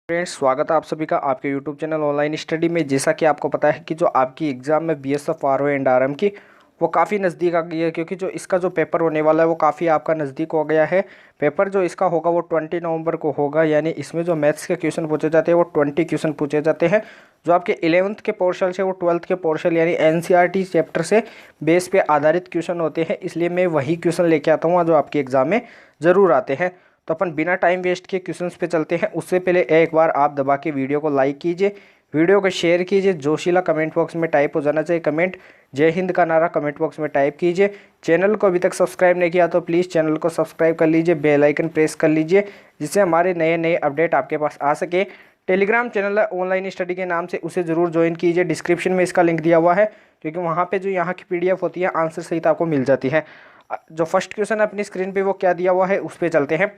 Friends, स्वागत है आप सभी का आपके यूट्यूब चैनल ऑनलाइन स्टडी में। जैसा कि आपको पता है कि जो आपकी एग्ज़ाम में बीएसएफ आरओ एंड आरएम की वो काफ़ी नज़दीक आ गई है, क्योंकि जो इसका जो पेपर होने वाला है वो काफ़ी आपका नज़दीक हो गया है। पेपर जो इसका होगा वो 20 नवंबर को होगा, यानी इसमें जो मैथ्स के क्वेश्चन पूछे जाते हैं वो 20 क्वेश्चन पूछे जाते हैं। जो आपके 11th के पोर्शन से वो 12th के पोर्शन यानी एनसीईआरटी चैप्टर से बेस पे आधारित क्वेश्चन होते हैं, इसलिए मैं वही क्वेश्चन लेके आता हूँ जो आपके एग्ज़ाम में ज़रूर आते हैं। तो अपन बिना टाइम वेस्ट किए क्वेश्चंस पे चलते हैं। उससे पहले एक बार आप दबा के वीडियो को लाइक कीजिए, वीडियो को शेयर कीजिए, जोशीला कमेंट बॉक्स में टाइप हो जाना चाहिए कमेंट, जय हिंद का नारा कमेंट बॉक्स में टाइप कीजिए। चैनल को अभी तक सब्सक्राइब नहीं किया तो प्लीज़ चैनल को सब्सक्राइब कर लीजिए, बेल आइकन प्रेस कर लीजिए, जिससे हमारे नए नए अपडेट आपके पास आ सके। टेलीग्राम चैनल है ऑनलाइन स्टडी के नाम से, उसे ज़रूर ज्वाइन कीजिए। डिस्क्रिप्शन में इसका लिंक दिया हुआ है, क्योंकि वहाँ पे जो यहाँ की पीडीएफ होती है आंसर सहित आपको मिल जाती है। जो फर्स्ट क्वेश्चन है अपनी स्क्रीन पे वो क्या दिया हुआ है उस पर चलते हैं।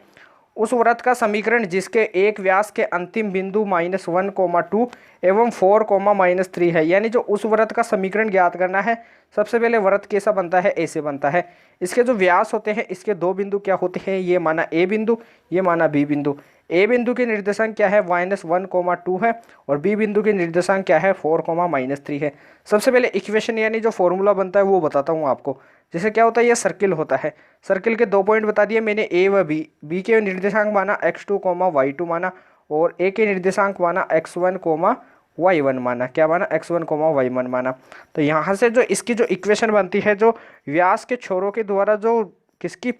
उस वृत्त का समीकरण जिसके एक व्यास के अंतिम बिंदु -1, 2 एवं 4, -3 है, यानी जो उस वृत्त का समीकरण ज्ञात करना है। सबसे पहले वृत्त कैसा बनता है, ऐसे बनता है। इसके जो व्यास होते हैं इसके दो बिंदु क्या होते हैं, ये माना ए बिंदु, ये माना बी बिंदु। ए बिंदु के निर्देशांक क्या है, -1, 2 है, और बी बिंदु के निर्देशांक क्या है, 4, -3 है। सबसे पहले इक्वेशन यानी जो फॉर्मूला बनता है वो बताता हूँ आपको। जैसे क्या होता है, ये सर्किल होता है। सर्किल के दो पॉइंट बता दिए मैंने, ए व बी। बी के निर्देशांक माना x2, y2 माना, और ए के निर्देशांक माना x1, y1 माना। क्या माना, x1, y1 माना। तो यहाँ से जो इसकी जो इक्वेशन बनती है, जो व्यास के छोरों के द्वारा जो किसकी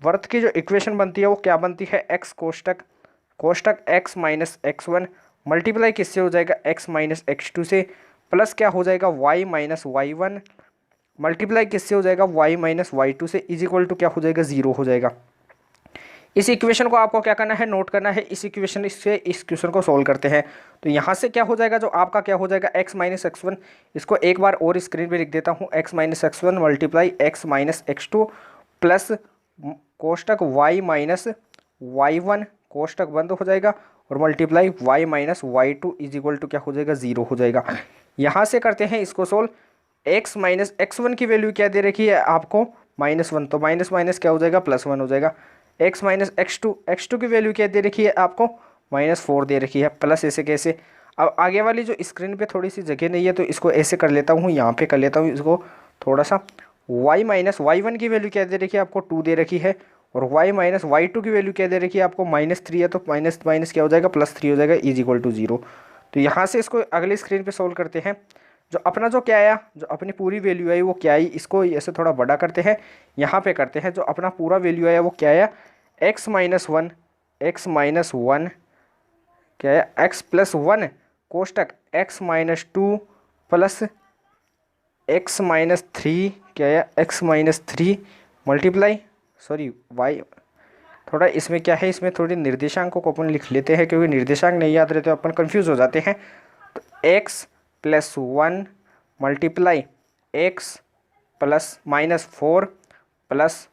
वर्त की जो इक्वेशन बनती है वो क्या बनती है, x कोष्टक x minus x1 multiply किससे हो जाएगा, x माइनस x2 से, प्लस क्या हो जाएगा y माइनस y1 मल्टीप्लाई किससे हो जाएगा, y माइनस y2 से, इज इक्वल टू क्या हो जाएगा, 0 हो जाएगा। इस इक्वेशन को आपको क्या करना है, नोट करना है। इस इक्वेशन से इस क्वेश्चन को सॉल्व करते हैं। तो यहाँ से क्या हो जाएगा, जो आपका क्या हो जाएगा, x माइनस x1, इसको एक बार और स्क्रीन पे लिख देता हूँ, x minus x1 multiply x minus x2 plus कोष्टक y माइनस y1, कोष्टक बंद हो जाएगा, और multiply y minus y2 is equal to क्या हो जाएगा, 0 हो जाएगा। यहाँ से करते हैं इसको सोल्व। x माइनस x1 की वैल्यू क्या दे रखी है आपको, -1, तो माइनस माइनस क्या हो जाएगा, +1 हो जाएगा। x माइनस x2 की वैल्यू क्या दे रखी है आपको, -4 दे रखी है, प्लस ऐसे कैसे। अब आगे वाली जो स्क्रीन पे थोड़ी सी जगह नहीं है तो इसको ऐसे कर लेता हूँ, यहाँ पे कर लेता हूँ इसको थोड़ा सा। y माइनस y1 की वैल्यू क्या दे रखी है आपको, 2 दे रखी है, और y माइनस y2 की वैल्यू क्या दे रखी है आपको, -3 है, तो माइनस माइनस क्या हो जाएगा, +3 हो जाएगा, इज इक्वल टू 0। तो यहाँ से इसको अगली स्क्रीन पे सोल्व करते हैं। जो अपना जो क्या आया, जो अपनी पूरी वैल्यू आई वो क्या आई, इसको ऐसे थोड़ा बड़ा करते हैं, यहाँ पे करते हैं। जो अपना पूरा वैल्यू आया वो क्या आया, x माइनस वन क्या आया, x plus 1 कोष्टक x minus 2 plus x minus 3 क्या आया, x minus 3 multiply sorry y। थोड़ा इसमें क्या है, इसमें थोड़ी निर्देशांकों को अपन लिख लेते हैं, क्योंकि निर्देशांक नहीं याद रहते अपन कंफ्यूज हो जाते हैं। तो x plus 1 multiply x plus -4 plus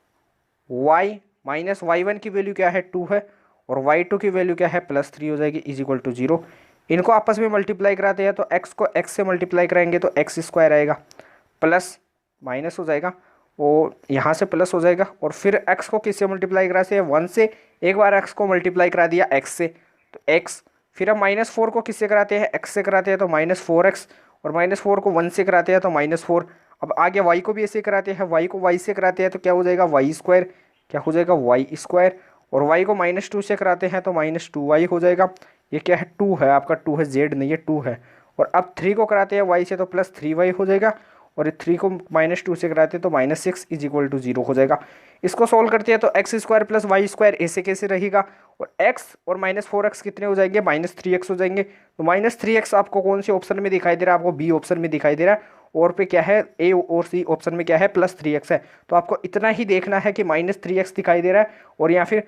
y minus y1 की वैल्यू क्या है, 2 है, और y2 की वैल्यू क्या है, +3 हो जाएगी, इज इक्वल टू 0। इनको आपस में मल्टीप्लाई कराते हैं, तो x को x से मल्टीप्लाई कराएंगे तो x स्क्वायर आएगा, प्लस माइनस हो जाएगा, और यहाँ से प्लस हो जाएगा, और फिर x को किससे मल्टीप्लाई कराते हैं, 1 से। एक बार x को मल्टीप्लाई करा दिया x से, तो x, फिर अब -4 को किससे कराते हैं, x से कराते हैं, तो -4x, और -4 को 1 से कराते हैं तो -4। अब आगे y को भी ऐसे कराते हैं, y को y से कराते हैं तो क्या हो जाएगा, y स्क्वायर, क्या हो जाएगा, y स्क्वायर, और y को -2 से कराते हैं तो -2y हो जाएगा। ये क्या है, 2 है आपका, 2 है, z नहीं है, 2 है। और अब 3 को कराते हैं y से तो +3y हो जाएगा, और 3 को -2 से कराते हैं तो -6 इज इक्वल टू 0 हो जाएगा। इसको सोल्व करते हैं तो x square plus y square ऐसे कैसे रहेगा, और x और -4x कितने हो जाएंगे, -3x हो जाएंगे। तो -3x आपको कौन से ऑप्शन में दिखाई दे रहा है, आपको बी ऑप्शन में दिखाई दे रहा है, और पे क्या है, ए और सी ऑप्शन में क्या है, +3x है। तो आपको इतना ही देखना है कि -3x दिखाई दे रहा है, और या फिर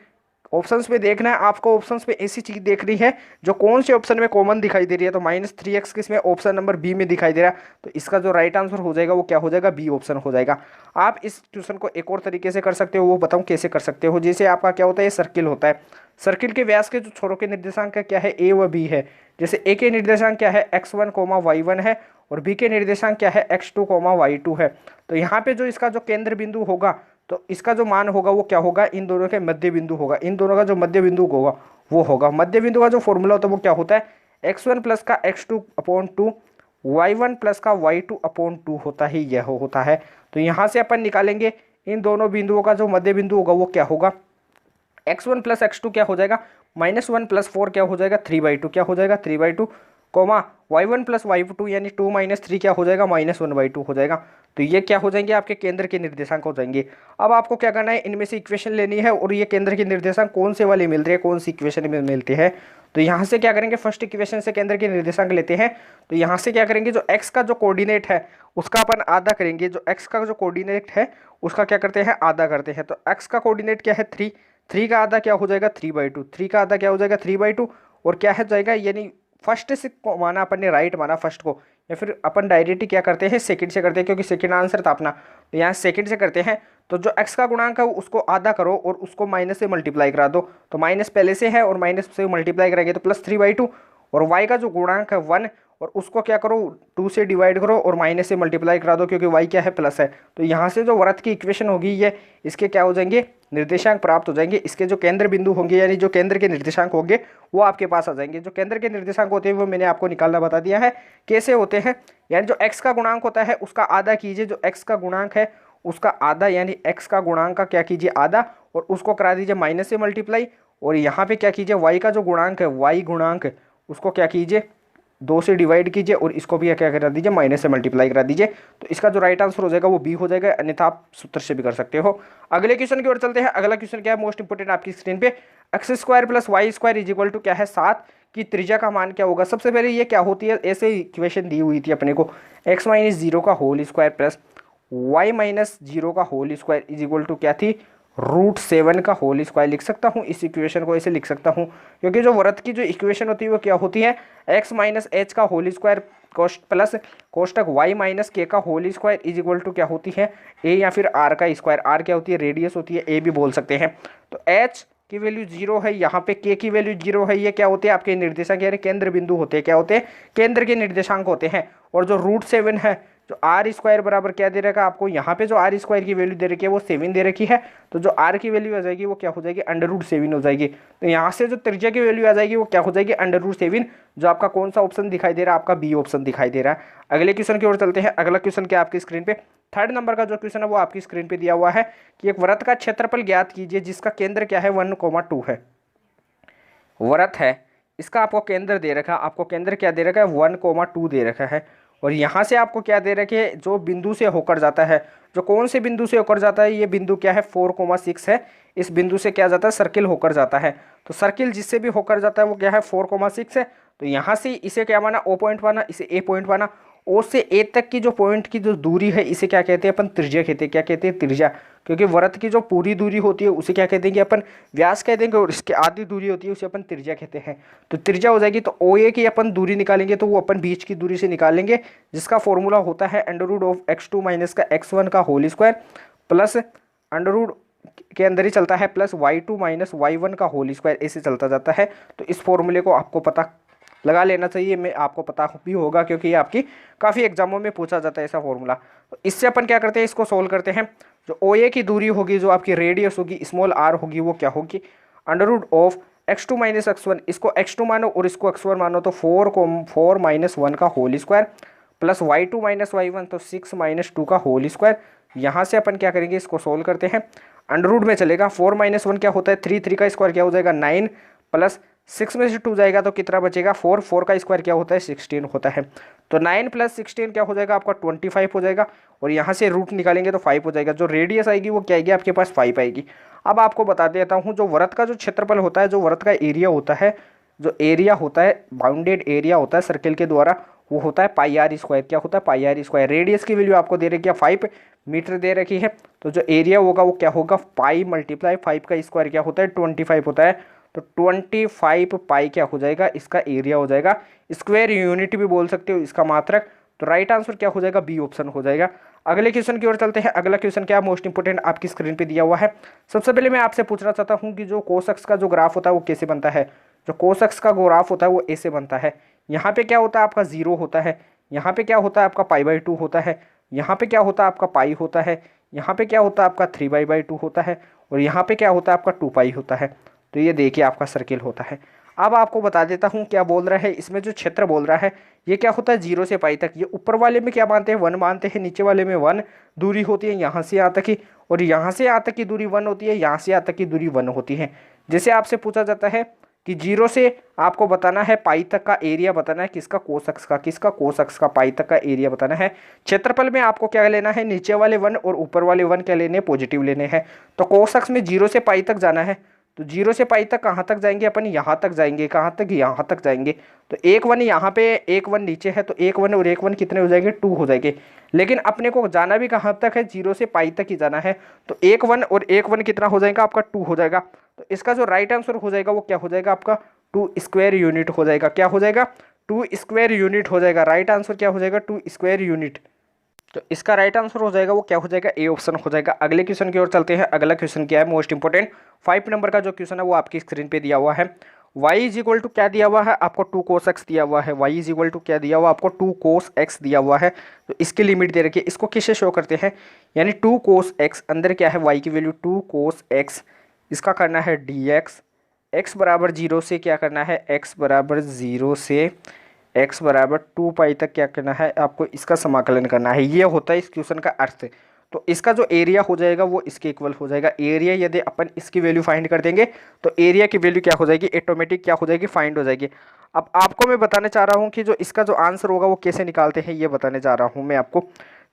ऑप्शंस में देखना है आपको, ऑप्शंस में ऐसी चीज़ देखनी है जो कौन से ऑप्शन में कॉमन दिखाई दे रही है। तो -3x किसमें, ऑप्शन नंबर बी में दिखाई दे रहा है, तो इसका जो राइट आंसर हो जाएगा वो क्या हो जाएगा, बी ऑप्शन हो जाएगा। आप इस क्वेश्चन को एक और तरीके से कर सकते हो, वो बताऊँ कैसे कर सकते हो। जैसे आपका क्या होता है, ये सर्किल होता है, सर्किल के व्यास के जो छोरों के निर्देशांक क्या है, ए व बी है। जैसे ए के निर्देशांक क्या है, x1, y1 है, और बी के निर्देशांक क्या है, x2, y2 है। तो यहाँ पे जो इसका जो केंद्र बिंदु होगा, तो इसका जो मान होगा वो क्या होगा, इन दोनों के मध्य बिंदु होगा, इन दोनों का जो मध्य बिंदु होगा वो होगा। मध्य बिंदु का जो फॉर्मूला होता है वो क्या होता है, x1 प्लस का x2/2 y1 प्लस का y2/2 होता ही यह होता है। तो यहाँ से अपन निकालेंगे इन दोनों बिंदुओं का जो मध्य बिंदु होगा वो क्या होगा, x1 प्लस x2 क्या हो जाएगा, -1 प्लस 4 क्या हो जाएगा 3/2 क्या हो जाएगा 3/2, कोमा y1 प्लस y2 यानी 2 माइनस 3 क्या हो जाएगा -1/2 हो जाएगा। तो ये क्या हो जाएंगे, आपके केंद्र के निर्देशांक हो जाएंगे। अब आपको क्या करना है, इनमें से इक्वेशन लेनी है और ये केंद्र के निर्देशांक कौन से वाले मिल रहे हैं, कौन सी इक्वेशन में मिलते हैं। तो यहाँ से क्या करेंगे, फर्स्ट इक्वेशन से केंद्र के निर्देशांक लेते हैं। तो यहाँ से क्या करेंगे, जो x का जो कोऑर्डिनेट है उसका अपन आधा करेंगे, जो x का जो कोऑर्डिनेट है उसका क्या करते हैं, आधा करते हैं। तो x का कोऑर्डिनेट क्या है 3, 3 का आधा क्या हो जाएगा 3/2, 3 का आधा क्या हो जाएगा 3/2, और क्या है जाएगा, यानी फर्स्ट से माना अपन ने राइट माना फर्स्ट को, या फिर अपन डायरेक्ट क्या करते हैं सेकंड से करते हैं, क्योंकि सेकंड आंसर था अपना। तो यहाँ सेकंड से करते हैं। तो जो x का गुणांक है उसको आधा करो और उसको माइनस से मल्टीप्लाई करा दो। तो माइनस पहले से है और माइनस से मल्टीप्लाई करेंगे तो प्लस 3/2, और y का जो गुणांक है 1 और उसको क्या करो 2 से डिवाइड करो और माइनस से मल्टीप्लाई करा दो, क्योंकि y क्या है प्लस है। तो यहाँ से जो वृत्त की इक्वेशन होगी ये इसके क्या हो जाएंगे, निर्देशांक प्राप्त हो जाएंगे। इसके जो केंद्र बिंदु होंगे यानी जो केंद्र के निर्देशांक होंगे वो आपके पास आ जाएंगे। जो केंद्र के निर्देशांक होते हैं वो मैंने आपको निकालना बता दिया है कैसे होते हैं। यानी जो x का गुणांक होता है उसका आधा कीजिए, जो x का गुणांक है उसका आधा, यानी x का गुणांक का क्या कीजिए आधा, और उसको करा दीजिए माइनस से मल्टीप्लाई। और यहाँ पे क्या कीजिए y का जो गुणांक है y गुणांक उसको क्या कीजिए 2 से डिवाइड कीजिए और इसको भी क्या करा दीजिए माइनस से मल्टीप्लाई करा दीजिए। तो इसका जो राइट आंसर हो जाएगा वो बी हो जाएगा, अन्यथा आप सूत्र से भी कर सकते हो। अगले क्वेश्चन की ओर चलते हैं। अगला क्वेश्चन क्या है, मोस्ट इंपोर्टेंट आपकी स्क्रीन पे, x² plus y² is equal to क्या है 7 की त्रिज्या का मान क्या होगा। सबसे पहले ये क्या होती है, ऐसे इक्वेशन दी हुई थी अपने को, x माइनस 0 का whole square plus y minus 0 का whole square is equal to क्या थी, √7 का होल स्क्वायर लिख सकता हूँ। इस इक्वेशन को ऐसे लिख सकता हूँ, क्योंकि जो वृत्त की जो इक्वेशन होती है वो क्या होती है, x माइनस h का होल स्क्वायर कोष्ट प्लस कोष्टक y माइनस k का whole square is equal to क्या होती है a या फिर r का स्क्वायर। r क्या होती है, रेडियस होती है, a भी बोल सकते हैं। तो h की वैल्यू 0 है, यहाँ पे k की वैल्यू 0 है। ये क्या होते हैं आपके निर्देशांक यानी केंद्र बिंदु होते हैं, क्या होते हैं केंद्र के निर्देशांक होते हैं। और जो √7 है, जो r² बराबर क्या दे रखा है आपको, यहाँ पे जो r² की वैल्यू दे रखी है वो 7 दे रखी है। तो जो r की वैल्यू आ जाएगी वो क्या हो जाएगी √7 हो जाएगी। तो यहाँ से जो त्रिज्या की वैल्यू आ जाएगी वो क्या हो जाएगी √7, जो आपका कौन सा ऑप्शन दिखाई दे रहा है, आपका बी ऑप्शन दिखाई दे रहा है। अगले क्वेश्चन की ओर चलते हैं। अगला क्वेश्चन क्या आपकी स्क्रीन पे, 3rd नंबर का जो क्वेश्चन है वो आपकी स्क्रीन पे दिया हुआ है कि एक वृत्त का क्षेत्रफल ज्ञात कीजिए जिसका केंद्र क्या है 1,2 है। वृत्त है, इसका आपको केंद्र दे रखा है, आपको केंद्र क्या दे रखा है 1,2 दे रखा है। और यहाँ से आपको क्या दे रखे है, जो बिंदु से होकर जाता है, जो कौन से बिंदु से होकर जाता है, ये बिंदु क्या है 4,6 है। इस बिंदु से क्या जाता है, सर्किल होकर जाता है। तो सर्किल जिससे भी होकर जाता है वो क्या है 4,6 है। तो यहाँ से इसे क्या माना, O पॉइंट माना, इसे A पॉइंट माना। O से A तक की जो पॉइंट की जो दूरी है इसे क्या कहते हैं अपन, त्रिज्या कहते हैं। क्या कहते हैं, त्रिज्या। क्योंकि वृत्त की जो पूरी दूरी होती है उसे क्या कह देंगे अपन, व्यास कह देंगे, और इसकी आधी दूरी होती है उसे अपन त्रिज्या कहते हैं। तो त्रिज्या हो जाएगी। तो OA की अपन दूरी निकालेंगे तो वो अपन बीच की दूरी से निकालेंगे, जिसका फॉर्मूला होता है √(x2 माइनस का x1 का होल स्क्वायर प्लस अंडर के अंदर ही चलता है प्लस y2 माइनस y1 का होल स्क्वायर, ऐसे चलता जाता है। तो इस फॉर्मूले को आपको पता लगा लेना चाहिए, मैं आपको पता भी होगा क्योंकि ये आपकी काफ़ी एग्जामों में पूछा जाता है ऐसा फॉर्मूला। तो इससे अपन क्या करते हैं, इसको सोल्व करते हैं। जो OA की दूरी होगी, जो आपकी रेडियस होगी स्मॉल r होगी, वो क्या होगी √(x2 माइनस x1), इसको x2 मानो और इसको x1 मानो, तो 4 माइनस 1 का whole square plus y2 minus y1, तो 6 माइनस 2 का होल स्क्वायर। यहाँ से अपन क्या करेंगे, इसको सोल्व करते हैं। अंडर में चलेगा, 4 माइनस 1 क्या होता है 3, 3 का स्क्वायर क्या हो जाएगा 9, प्लस 6 में से 2 जाएगा तो कितना बचेगा 4, 4 का स्क्वायर क्या होता है 16 होता है। तो 9 प्लस 16 क्या हो जाएगा आपका 25 हो जाएगा। और यहाँ से रूट निकालेंगे तो 5 हो जाएगा। जो रेडियस आएगी वो क्या आएगी आपके पास 5 आएगी। अब आपको बता देता हूँ, जो वृत्त का जो क्षेत्रफल होता है, जो वृत्त का एरिया होता है, जो एरिया होता है, बाउंडेड एरिया होता है सर्किल के द्वारा, वो होता है πr²। क्या होता है πr²। रेडियस की वैल्यू आपको दे रखी है 5 मीटर दे रखी है। तो जो एरिया होगा वो क्या होगा, पाई मल्टीप्लाई 5 का स्क्वायर क्या होता है 25 होता है। तो 25 पाई क्या हो जाएगा, इसका एरिया हो जाएगा। स्क्वायर यूनिट भी बोल सकते हो इसका मात्रक। तो राइट आंसर क्या हो जाएगा, बी ऑप्शन हो जाएगा। अगले क्वेश्चन की ओर चलते हैं। अगला क्वेश्चन क्या मोस्ट इंपोर्टेंट आपकी स्क्रीन पे दिया हुआ है। सबसे पहले मैं आपसे पूछना चाहता हूँ कि जो कोस अक्ष का जो ग्राफ होता है वो कैसे बनता है। जो कोस अक्ष का ग्राफ होता है वो ऐसे बनता है। यहाँ पे क्या होता है आपका 0 होता है, यहाँ पे क्या होता है आपका π/2 होता है, यहाँ पे क्या होता है आपका पाई होता है, यहाँ पे क्या होता है आपका 3/2 होता है, और यहाँ पे क्या होता है आपका 2 पाई होता है। तो ये देखिए आपका सर्किल होता है। अब आपको बता देता हूँ क्या बोल रहा है इसमें, जो क्षेत्र बोल रहा है ये क्या होता है 0 से पाई तक। ये ऊपर वाले में क्या मानते हैं 1 मानते हैं, नीचे वाले में 1 दूरी होती है यहाँ से यहाँ तक की, और यहाँ से यहाँ तक की दूरी 1 होती है, यहाँ से यहाँ तक की दूरी 1 होती है। जैसे आपसे पूछा जाता है कि 0 से आपको बताना है पाई तक का एरिया बताना है, किसका कोस अक्ष का, किसका कोस अक्ष का पाई तक का एरिया बताना है। क्षेत्रफल में आपको क्या लेना है, नीचे वाले 1 और ऊपर वाले 1 क्या लेने हैं, पॉजिटिव लेने हैं। तो कोस अक्ष में 0 से पाई तक जाना है, तो 0 से पाई तक कहाँ तक जाएंगे अपन, यहाँ तक जाएंगे। कहाँ तक, यहाँ तक जाएंगे। तो एक 1 यहाँ पे, एक 1 नीचे है, तो एक 1 और एक 1 कितने हो जाएंगे, 2 हो जाएंगे। लेकिन अपने को जाना भी कहाँ तक है, 0 से पाई तक ही जाना है। तो एक 1 और एक 1 कितना हो जाएगा आपका, 2 हो जाएगा। तो इसका जो राइट आंसर हो जाएगा वो क्या हो जाएगा आपका, 2 स्क्वायर यूनिट हो जाएगा। क्या हो जाएगा, 2 स्क्वायर यूनिट हो जाएगा। राइट आंसर क्या हो जाएगा, 2 स्क्वायर यूनिट। तो इसका राइट आंसर हो जाएगा वो क्या हो जाएगा, ए ऑप्शन हो जाएगा। अगले क्वेश्चन की ओर चलते हैं। अगला क्वेश्चन क्या है, मोस्ट इंपोर्टेंट 5 नंबर का जो क्वेश्चन है वो आपकी स्क्रीन पे दिया हुआ है। y इज इक्वल टू क्या दिया हुआ है आपको, 2 cos x दिया हुआ है। y इज इक्वल टू क्या दिया हुआ आपको, 2 cos x दिया हुआ है। तो इसकी लिमिट दे रखी है, इसको किससे शो करते हैं, यानी 2 cos x अंदर क्या है y की वैल्यू 2 cos x, इसका करना है dx, x बराबर 0 से क्या करना है, x बराबर 0 से x बराबर 2 पाई तक क्या करना है आपको, इसका समाकलन करना है। ये होता है इस क्वेश्चन का अर्थ। तो इसका जो एरिया हो जाएगा वो इसके इक्वल हो जाएगा। एरिया यदि अपन इसकी वैल्यू फाइंड कर देंगे तो एरिया की वैल्यू क्या हो जाएगी, ऑटोमेटिक क्या हो जाएगी, फाइंड हो जाएगी। अब आपको मैं बताने चाह रहा हूँ कि जो इसका जो आंसर होगा वो कैसे निकालते हैं, ये बताने जा रहा हूँ मैं आपको।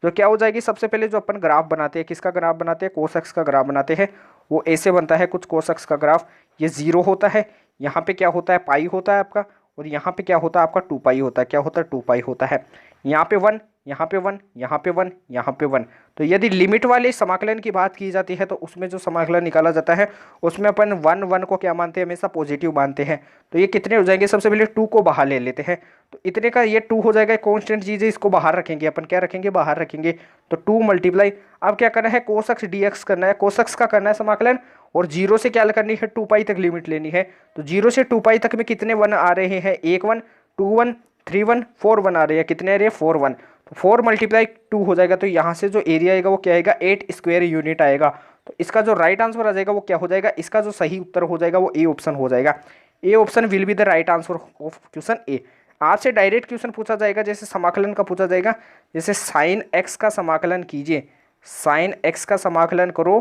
तो क्या हो जाएगी, सबसे पहले जो अपन ग्राफ बनाते हैं, किसका ग्राफ बनाते हैं, कोस एक्स का ग्राफ बनाते हैं। वो ऐसे बनता है कुछ कोस एक्स का ग्राफ। ये 0 होता है, यहाँ पे क्या होता है पाई होता है आपका, और यहाँ पे क्या होता है आपका 2 पाई होता है। क्या होता है 2 पाई होता है। यहाँ पे 1, यहाँ पे 1, यहाँ पे 1, यहाँ पे 1। तो यदि लिमिट वाले समाकलन की बात की जाती है तो उसमें जो समाकलन निकाला जाता है उसमें अपन 1 1 को क्या मानते हैं, हमेशा पॉजिटिव मानते हैं। तो ये कितने हो जाएंगे, सबसे पहले 2 को बाहर ले लेते हैं। तो इतने का ये 2 हो जाएगा, कॉन्स्टेंट चीज़ है, इसको बाहर रखेंगे अपन, क्या रखेंगे, बाहर रखेंगे। तो 2 मल्टीप्लाई, अब क्या करना है, कोस एक्स डी एक्स करना है, कोस एक्स का करना है समाकलन, और 0 से क्या करनी है, 2 पाई तक लिमिट लेनी है। तो 0 से 2 पाई तक में कितने 1 आ रहे हैं, 1 1, 2 1, 3 1, 4 1 आ रहे हैं। कितने आ रहे हैं, 4 1। तो 4 मल्टीप्लाई 2 हो जाएगा। तो यहाँ से जो एरिया आएगा वो क्या आएगा, 8 स्क्वायर यूनिट आएगा। तो इसका जो राइट आंसर आ जाएगा वो क्या हो जाएगा, इसका जो सही उत्तर हो जाएगा वो ए ऑप्शन हो जाएगा। A option will be the right answer of question A. आपसे डायरेक्ट क्वेश्चन पूछा जाएगा, जैसे समाकलन का पूछा जाएगा, जैसे साइन एक्स का समाकलन कीजिए, साइन एक्स का समाकलन करो,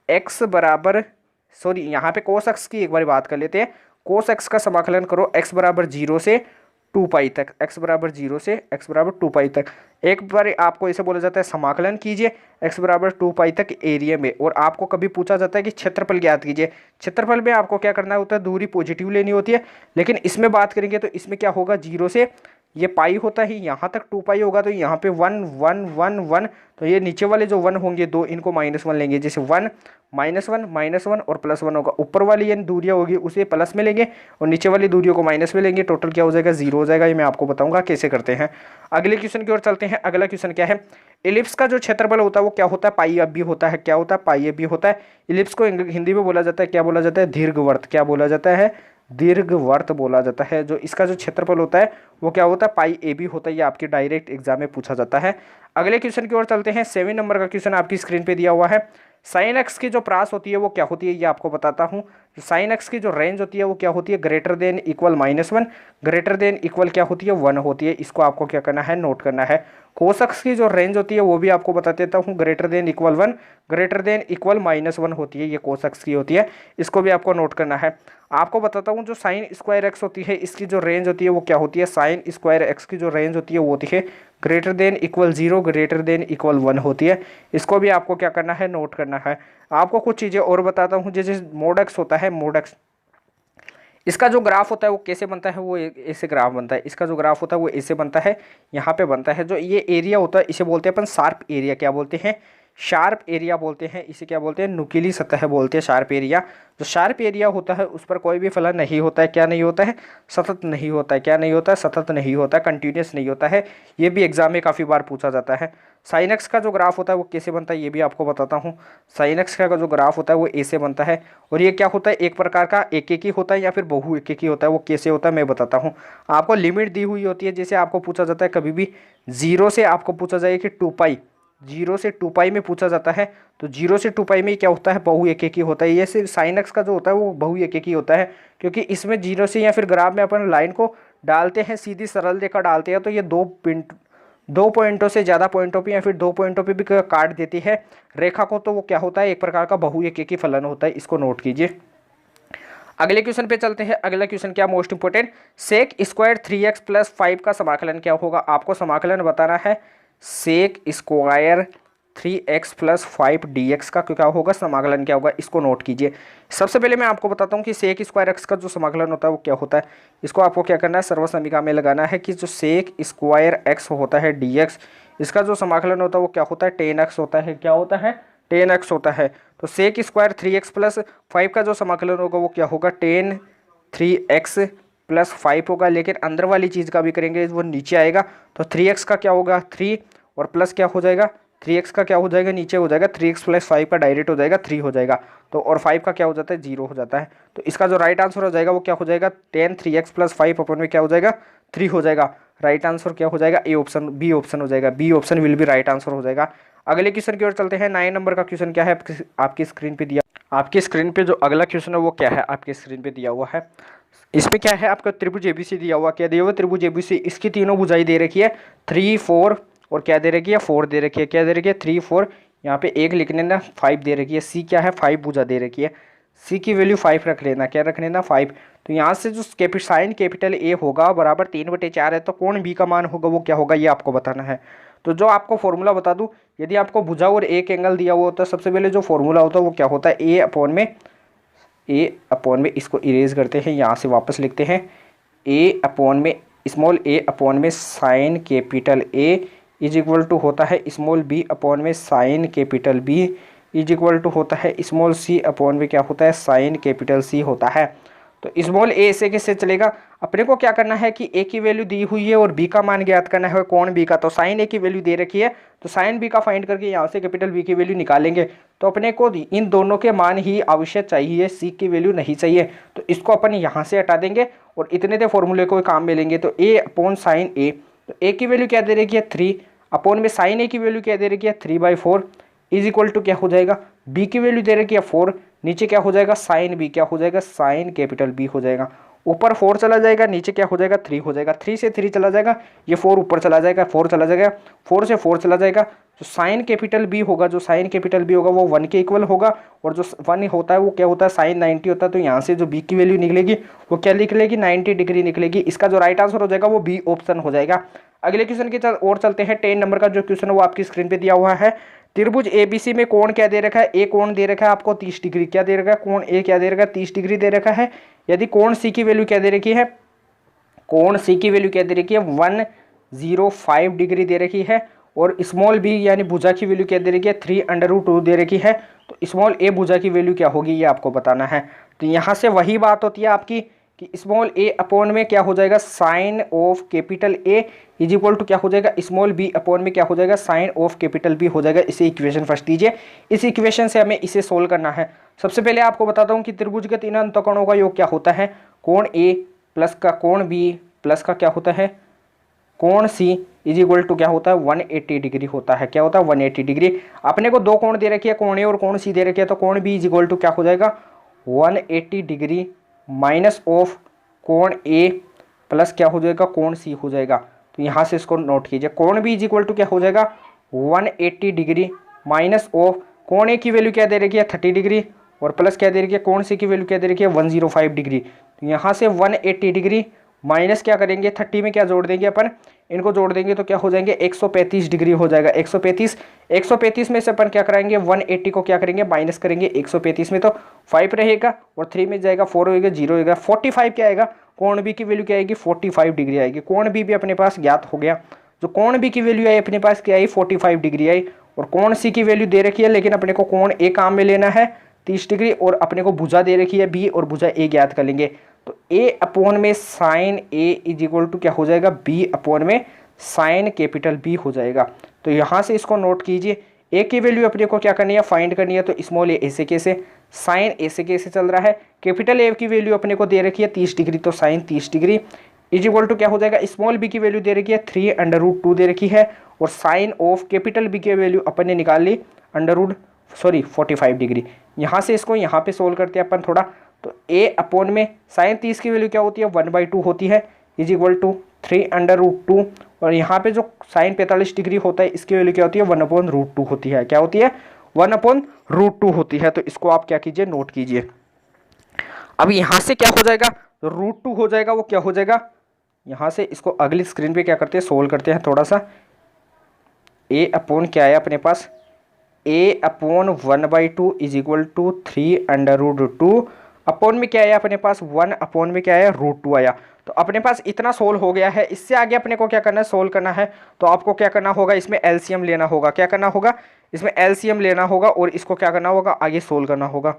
एक्स बराबर, सॉरी यहाँ पे कोस एक्स की एक बार बात कर लेते हैं। कोस एक्स का समाकलन करो x बराबर 0 से 2 पाई तक, x बराबर 0 से x बराबर 2 पाई तक। एक बार आपको ऐसे बोला जाता है समाकलन कीजिए x बराबर 2 पाई तक एरिया में, और आपको कभी पूछा जाता है कि क्षेत्रफल ज्ञात कीजिए। क्षेत्रफल में आपको क्या करना होता है, दूरी पॉजिटिव लेनी होती है। लेकिन इसमें बात करेंगे तो इसमें क्या होगा, 0 से ये पाई होता ही, यहाँ तक 2 पाई होगा, तो यहाँ पे 1 1 1 1। तो ये नीचे वाले जो 1 होंगे 2, इनको -1 लेंगे। जैसे 1 -1 -1 और +1 होगा। ऊपर वाली ये दूरियाँ होगी उसे प्लस में लेंगे और नीचे वाली दूरियों को माइनस में लेंगे। टोटल क्या हो जाएगा, 0 हो जाएगा। ये मैं आपको बताऊंगा कैसे करते हैं। अगले क्वेश्चन की ओर चलते हैं। अगला क्वेश्चन क्या है, इलिप्स का जो क्षेत्रफल होता है वो क्या होता है, पाई अब भी होता है। क्या होता है, पाई अब भी होता है। इलिप्स को हिंदी में बोला जाता है, क्या बोला जाता है, दीर्घवृत्त। क्या बोला जाता है, दीर्घवृत्त बोला जाता है। जो इसका जो क्षेत्रफल होता है वो क्या होता है, पाई ए बी होता है। ये आपके डायरेक्ट एग्जाम में पूछा जाता है। अगले क्वेश्चन की ओर चलते हैं। 7 नंबर का क्वेश्चन आपकी स्क्रीन पे दिया हुआ है। साइन एक्स की जो प्रास होती है वो क्या होती है, ये आपको बताता हूँ। साइन एक्स की जो रेंज होती है वो क्या होती है, greater than equal -1, greater than equal क्या होती है, 1 होती है। इसको आपको क्या करना है, नोट करना है। कोस एक्स की जो रेंज होती है वो भी आपको बता देता हूँ, greater than equal 1, greater than equal -1 होती है। ये कोस एक्स की होती है, इसको भी आपको नोट करना है। आपको बताता हूँ जो साइन स्क्वायर एक्स होती है इसकी जो रेंज होती है वो क्या होती है, साइन स्क्वायर एक्स की जो रेंज होती है वो होती है greater than equal 0, greater than equal 1 होती है। इसको भी आपको क्या करना है, नोट करना है। आपको कुछ चीज़ें और बताता हूँ, जैसे मोड एक्स होता है, मोड एक्स, इसका जो ग्राफ होता है वो कैसे बनता है, वो ऐसे ग्राफ बनता है। इसका जो ग्राफ होता है वो ऐसे बनता है, यहाँ पे बनता है। जो ये एरिया होता है इसे बोलते हैं अपन शार्प एरिया। क्या बोलते हैं, शार्प एरिया बोलते हैं। इसे क्या बोलते हैं, नुकीली सतह बोलते हैं, शार्प एरिया। जो शार्प एरिया होता है उस पर कोई भी फलन नहीं होता है। क्या नहीं होता है, सतत नहीं होता है। क्या नहीं होता है, सतत नहीं होता है, कंटिन्यूस नहीं होता है। ये भी एग्जाम में काफ़ी बार पूछा जाता है। साइन एक्स का जो ग्राफ होता है वो कैसे बनता है ये भी आपको बताता हूँ। साइन एक्स का जो ग्राफ होता है वो ऐसे बनता है। और ये क्या होता है, एक प्रकार का एकेकी होता है या फिर बहु एकेकी होता है। वो कैसे होता है मैं बताता हूँ। आपको लिमिट दी हुई होती है, जैसे आपको पूछा जाता है कभी भी 0 से आपको पूछा जाए कि 2 पाई, 0 से 2 पाई में पूछा जाता है, तो 0 से 2 पाई में क्या होता है, बहु एकेकी होता है। ये सिर्फ साइन एक्स का जो होता है वो बहु एकेकी होता है, क्योंकि इसमें 0 से या फिर ग्राफ में अपन लाइन को डालते हैं, सीधी सरल रेखा डालते हैं, तो ये दो पॉइंटों से ज़्यादा पॉइंटों पे या फिर 2 पॉइंटों पे भी काट देती है रेखा को, तो वो क्या होता है, एक प्रकार का बहु एकेकी फलन होता है। इसको नोट कीजिए। अगले क्वेश्चन पे चलते हैं। अगला क्वेश्चन क्या, most important, sec square 3x plus 5 का समाकलन क्या होगा। आपको समाकलन बताना है sec square 3x plus 5 dx का क्या होगा, समाकलन क्या होगा, इसको नोट कीजिए। सबसे पहले मैं आपको बताता हूँ कि सेक स्क्वायर x का जो समाकलन होता है वो क्या होता है। इसको आपको क्या करना है, सर्वसमीका में लगाना है कि जो सेक स्क्वायर x होता है dx, इसका जो समाकलन होता है वो क्या होता है, 10x होता है। क्या होता है, 10x होता है। तो सेक स्क्वायर 3x प्लस 5 का जो समाकलन होगा वो क्या होगा, 10 3x प्लस 5 होगा, लेकिन अंदर वाली चीज़ का भी करेंगे वो नीचे आएगा, तो 3x का क्या होगा 3 और प्लस क्या हो जाएगा, 3x का क्या हो जाएगा, नीचे हो जाएगा, 3x प्लस 5 का डायरेक्ट हो जाएगा 3 हो जाएगा, तो और 5 का क्या हो जाता है 0 हो जाता है। तो इसका जो राइट आंसर हो जाएगा वो क्या हो जाएगा, 10 3x प्लस 5 अपन में क्या हो जाएगा 3 हो जाएगा। राइट आंसर क्या हो जाएगा, ए ऑप्शन, बी ऑप्शन हो जाएगा, B option will be right answer हो जाएगा। अगले क्वेश्चन की ओर चलते हैं। 9 नंबर का क्वेश्चन क्या है, आपकी स्क्रीन पे दिया, आपकी स्क्रीन पे जो अगला क्वेश्चन है वो क्या है, आपकी स्क्रीन पे दिया हुआ है। इसमें क्या है, आपका त्रिभुज एबीसी दिया हुआ, क्या दिया हुआ, त्रिभुज एबीसी, इसकी तीनों भुजाई दे रखी है 3 4 और क्या दे रखी है 4 दे रखी है। क्या दे रखी है 3 4, यहाँ पे एक लिखने ना 5 दे रखी है। सी क्या है, 5 भुजा दे रखी है, सी की वैल्यू 5 रख लेना, क्या रख लेना 5। तो यहाँ से जो साइन कैपिटल ए होगा बराबर 3/4 है, तो कोण बी का मान होगा वो क्या होगा, ये आपको बताना है। तो जो आपको फॉर्मूला बता दूं, यदि आपको भुजा और एक एंगल दिया हुआ होता है, सबसे पहले जो फॉर्मूला होता है वो क्या होता है, ए अपॉन में इसको इरेज करते हैं, यहाँ से वापस लिखते हैं, ए अपॉन में sine capital A is equal to होता है स्मॉल बी अपॉन में sine capital B is equal to होता है स्मॉल सी अपॉन में क्या होता है, साइन कैपिटल सी होता है। तो स्मॉल ए से किससे चलेगा, अपने को क्या करना है कि ए की वैल्यू दी हुई है और बी का मान ज्ञात करना है, कोण बी का। तो साइन ए की वैल्यू दे रखी है, तो साइन बी का फाइंड करके यहाँ से कैपिटल बी की वैल्यू निकालेंगे। तो अपने को इन दोनों के मान ही आवश्यक चाहिए, सी की वैल्यू नहीं चाहिए, तो इसको अपन यहाँ से हटा देंगे और इतने से फॉर्मूले को काम में लेंगे। तो ए अपॉन साइन ए, तो ए की वैल्यू क्या दे रखी है 3 अपॉन में साइन ए की वैल्यू क्या दे रखी है 3/4 इज इक्वल टू क्या हो जाएगा, बी की वैल्यू दे रखी है 4, नीचे क्या हो जाएगा साइन बी, क्या हो जाएगा साइन कैपिटल बी हो जाएगा। ऊपर 4 चला जाएगा, नीचे क्या हो जाएगा 3 हो जाएगा, 3 से 3 चला जाएगा, ये 4 ऊपर चला जाएगा, 4 चला जाएगा, 4 से 4 चला जाएगा, तो साइन कैपिटल बी होगा, जो साइन कैपिटल बी होगा वो 1 के इक्वल होगा, और जो 1 होता है वो क्या होता है साइन 90 होता है। तो यहाँ से जो बी की वैल्यू निकलेगी वो क्या निकलेगी, 90 डिग्री निकलेगी। इसका जो राइट आंसर हो जाएगा वो बी ऑप्शन हो जाएगा। अगले क्वेश्चन की और चलते हैं। 10 नंबर का जो क्वेश्चन है वो आपकी स्क्रीन पे दिया हुआ है। त्रिभुज एबीसी में कोण क्या दे रखा है, ए कोण दे रखा है आपको 30 डिग्री, क्या दे रखा है कोण ए क्या दे रखा है 30 डिग्री दे रखा है। यदि कोण सी की वैल्यू क्या दे रखी है, कोण सी की वैल्यू क्या दे रखी है 105 डिग्री दे रखी है, और स्मॉल बी यानी भुजा की वैल्यू क्या दे रखी है 3√2 दे रखी है। तो स्मॉल ए भुजा की वैल्यू क्या होगी ये आपको बताना है। तो यहाँ से वही बात होती है आपकी कि स्मॉल ए अपॉन में क्या हो जाएगा sine of capital A is equal to क्या हो जाएगा स्मॉल बी अपॉन में क्या हो जाएगा साइन ऑफ कैपिटल बी हो जाएगा। इसे इक्वेशन फर्स्ट दीजिए, इस इक्वेशन से हमें इसे सोल्व करना है। सबसे पहले आपको बताता हूँ कि त्रिभुज के 3 अंतःकोणों का योग क्या होता है, कोण ए प्लस का कोण बी प्लस का क्या होता है कोण सी इज इक्वल टू क्या होता है 180 डिग्री होता है। क्या होता है 180 डिग्री। अपने को 2 कोण दे रखी है, कोण ए और कोण सी दे रखी है, तो कोण बी इज इक्वल टू क्या हो जाएगा 180 डिग्री माइनस ऑफ कोण ए प्लस क्या हो जाएगा कोण सी हो जाएगा। तो यहाँ से इसको नोट कीजिए, कोण बी इज इक्वल टू क्या हो जाएगा 180 डिग्री माइनस ऑफ कोण ए की वैल्यू क्या दे रखी है 30 डिग्री और प्लस क्या दे रखी है कोण सी की वैल्यू क्या दे रखी है 105 डिग्री। तो यहाँ से 180 डिग्री माइनस क्या करेंगे 30 में क्या जोड़ देंगे अपन, इनको जोड़ देंगे तो क्या हो जाएंगे 135 डिग्री हो जाएगा। 135 में से अपन क्या कराएंगे 180 को क्या करेंगे माइनस करेंगे 135 में, तो 5 रहेगा और 3 में जाएगा 4 होएगा 0 होएगा 45 क्या आएगा, कोण बी की वैल्यू क्या आएगी 45 डिग्री आएगी। कोण बी भी अपने पास ज्ञात हो गया। जो कोण बी की वैल्यू आई अपने पास क्या आई 45 डिग्री आई, और कोण सी की वैल्यू दे रखी है, लेकिन अपने को कोण ए काम में लेना है 30 डिग्री, और अपने को भुजा दे रखी है बी और भुजा ए ज्ञात कर लेंगे। तो ए अपॉन में sine A is equal to क्या हो जाएगा बी अपॉन में साइन कैपिटल बी हो जाएगा। तो यहाँ से इसको नोट कीजिए, ए की वैल्यू अपने को क्या करनी है फाइंड करनी है। तो स्मॉल ए से कैसे साइन ए से कैसे चल रहा है, कैपिटल ए की वैल्यू अपने को दे रखी है 30 डिग्री, तो sine 30 degree is equal to क्या हो जाएगा, स्मॉल बी की वैल्यू दे रखी है 3√2 दे रखी है, और साइन ऑफ कैपिटल बी की वैल्यू अपन ने निकाल ली 45 डिग्री। यहाँ से इसको यहाँ पे सोल्व करते हैं अपन थोड़ा, तो ए अपॉन में साइन 30 की वैल्यू क्या होती है 1/2 होती है, इज इक्वल टू 3√2, और यहाँ पे जो साइन 45 डिग्री होता है इसकी वैल्यू क्या होती है 1/√2 होती है। क्या होती है 1/√2 होती है। तो इसको आप क्या कीजिए, नोट कीजिए। अब यहाँ से क्या हो जाएगा, √2 हो जाएगा, वो क्या हो जाएगा, यहाँ से इसको अगली स्क्रीन पे क्या करते हैं, सोल्व करते हैं थोड़ा सा। ए अपॉन क्या है अपने पास, A upon 1/2 is equal to 3√2 upon में क्या है अपने पास 1 अपॉन में क्या है √2 आया। तो अपने पास इतना सोल्व हो गया है। इससे आगे अपने को क्या करना है, सोल्व करना है। तो आपको क्या करना होगा, इसमें एलसीएम लेना होगा। क्या करना होगा, इसमें एलसीएम लेना होगा और इसको क्या करना होगा, आगे सोल्व करना होगा।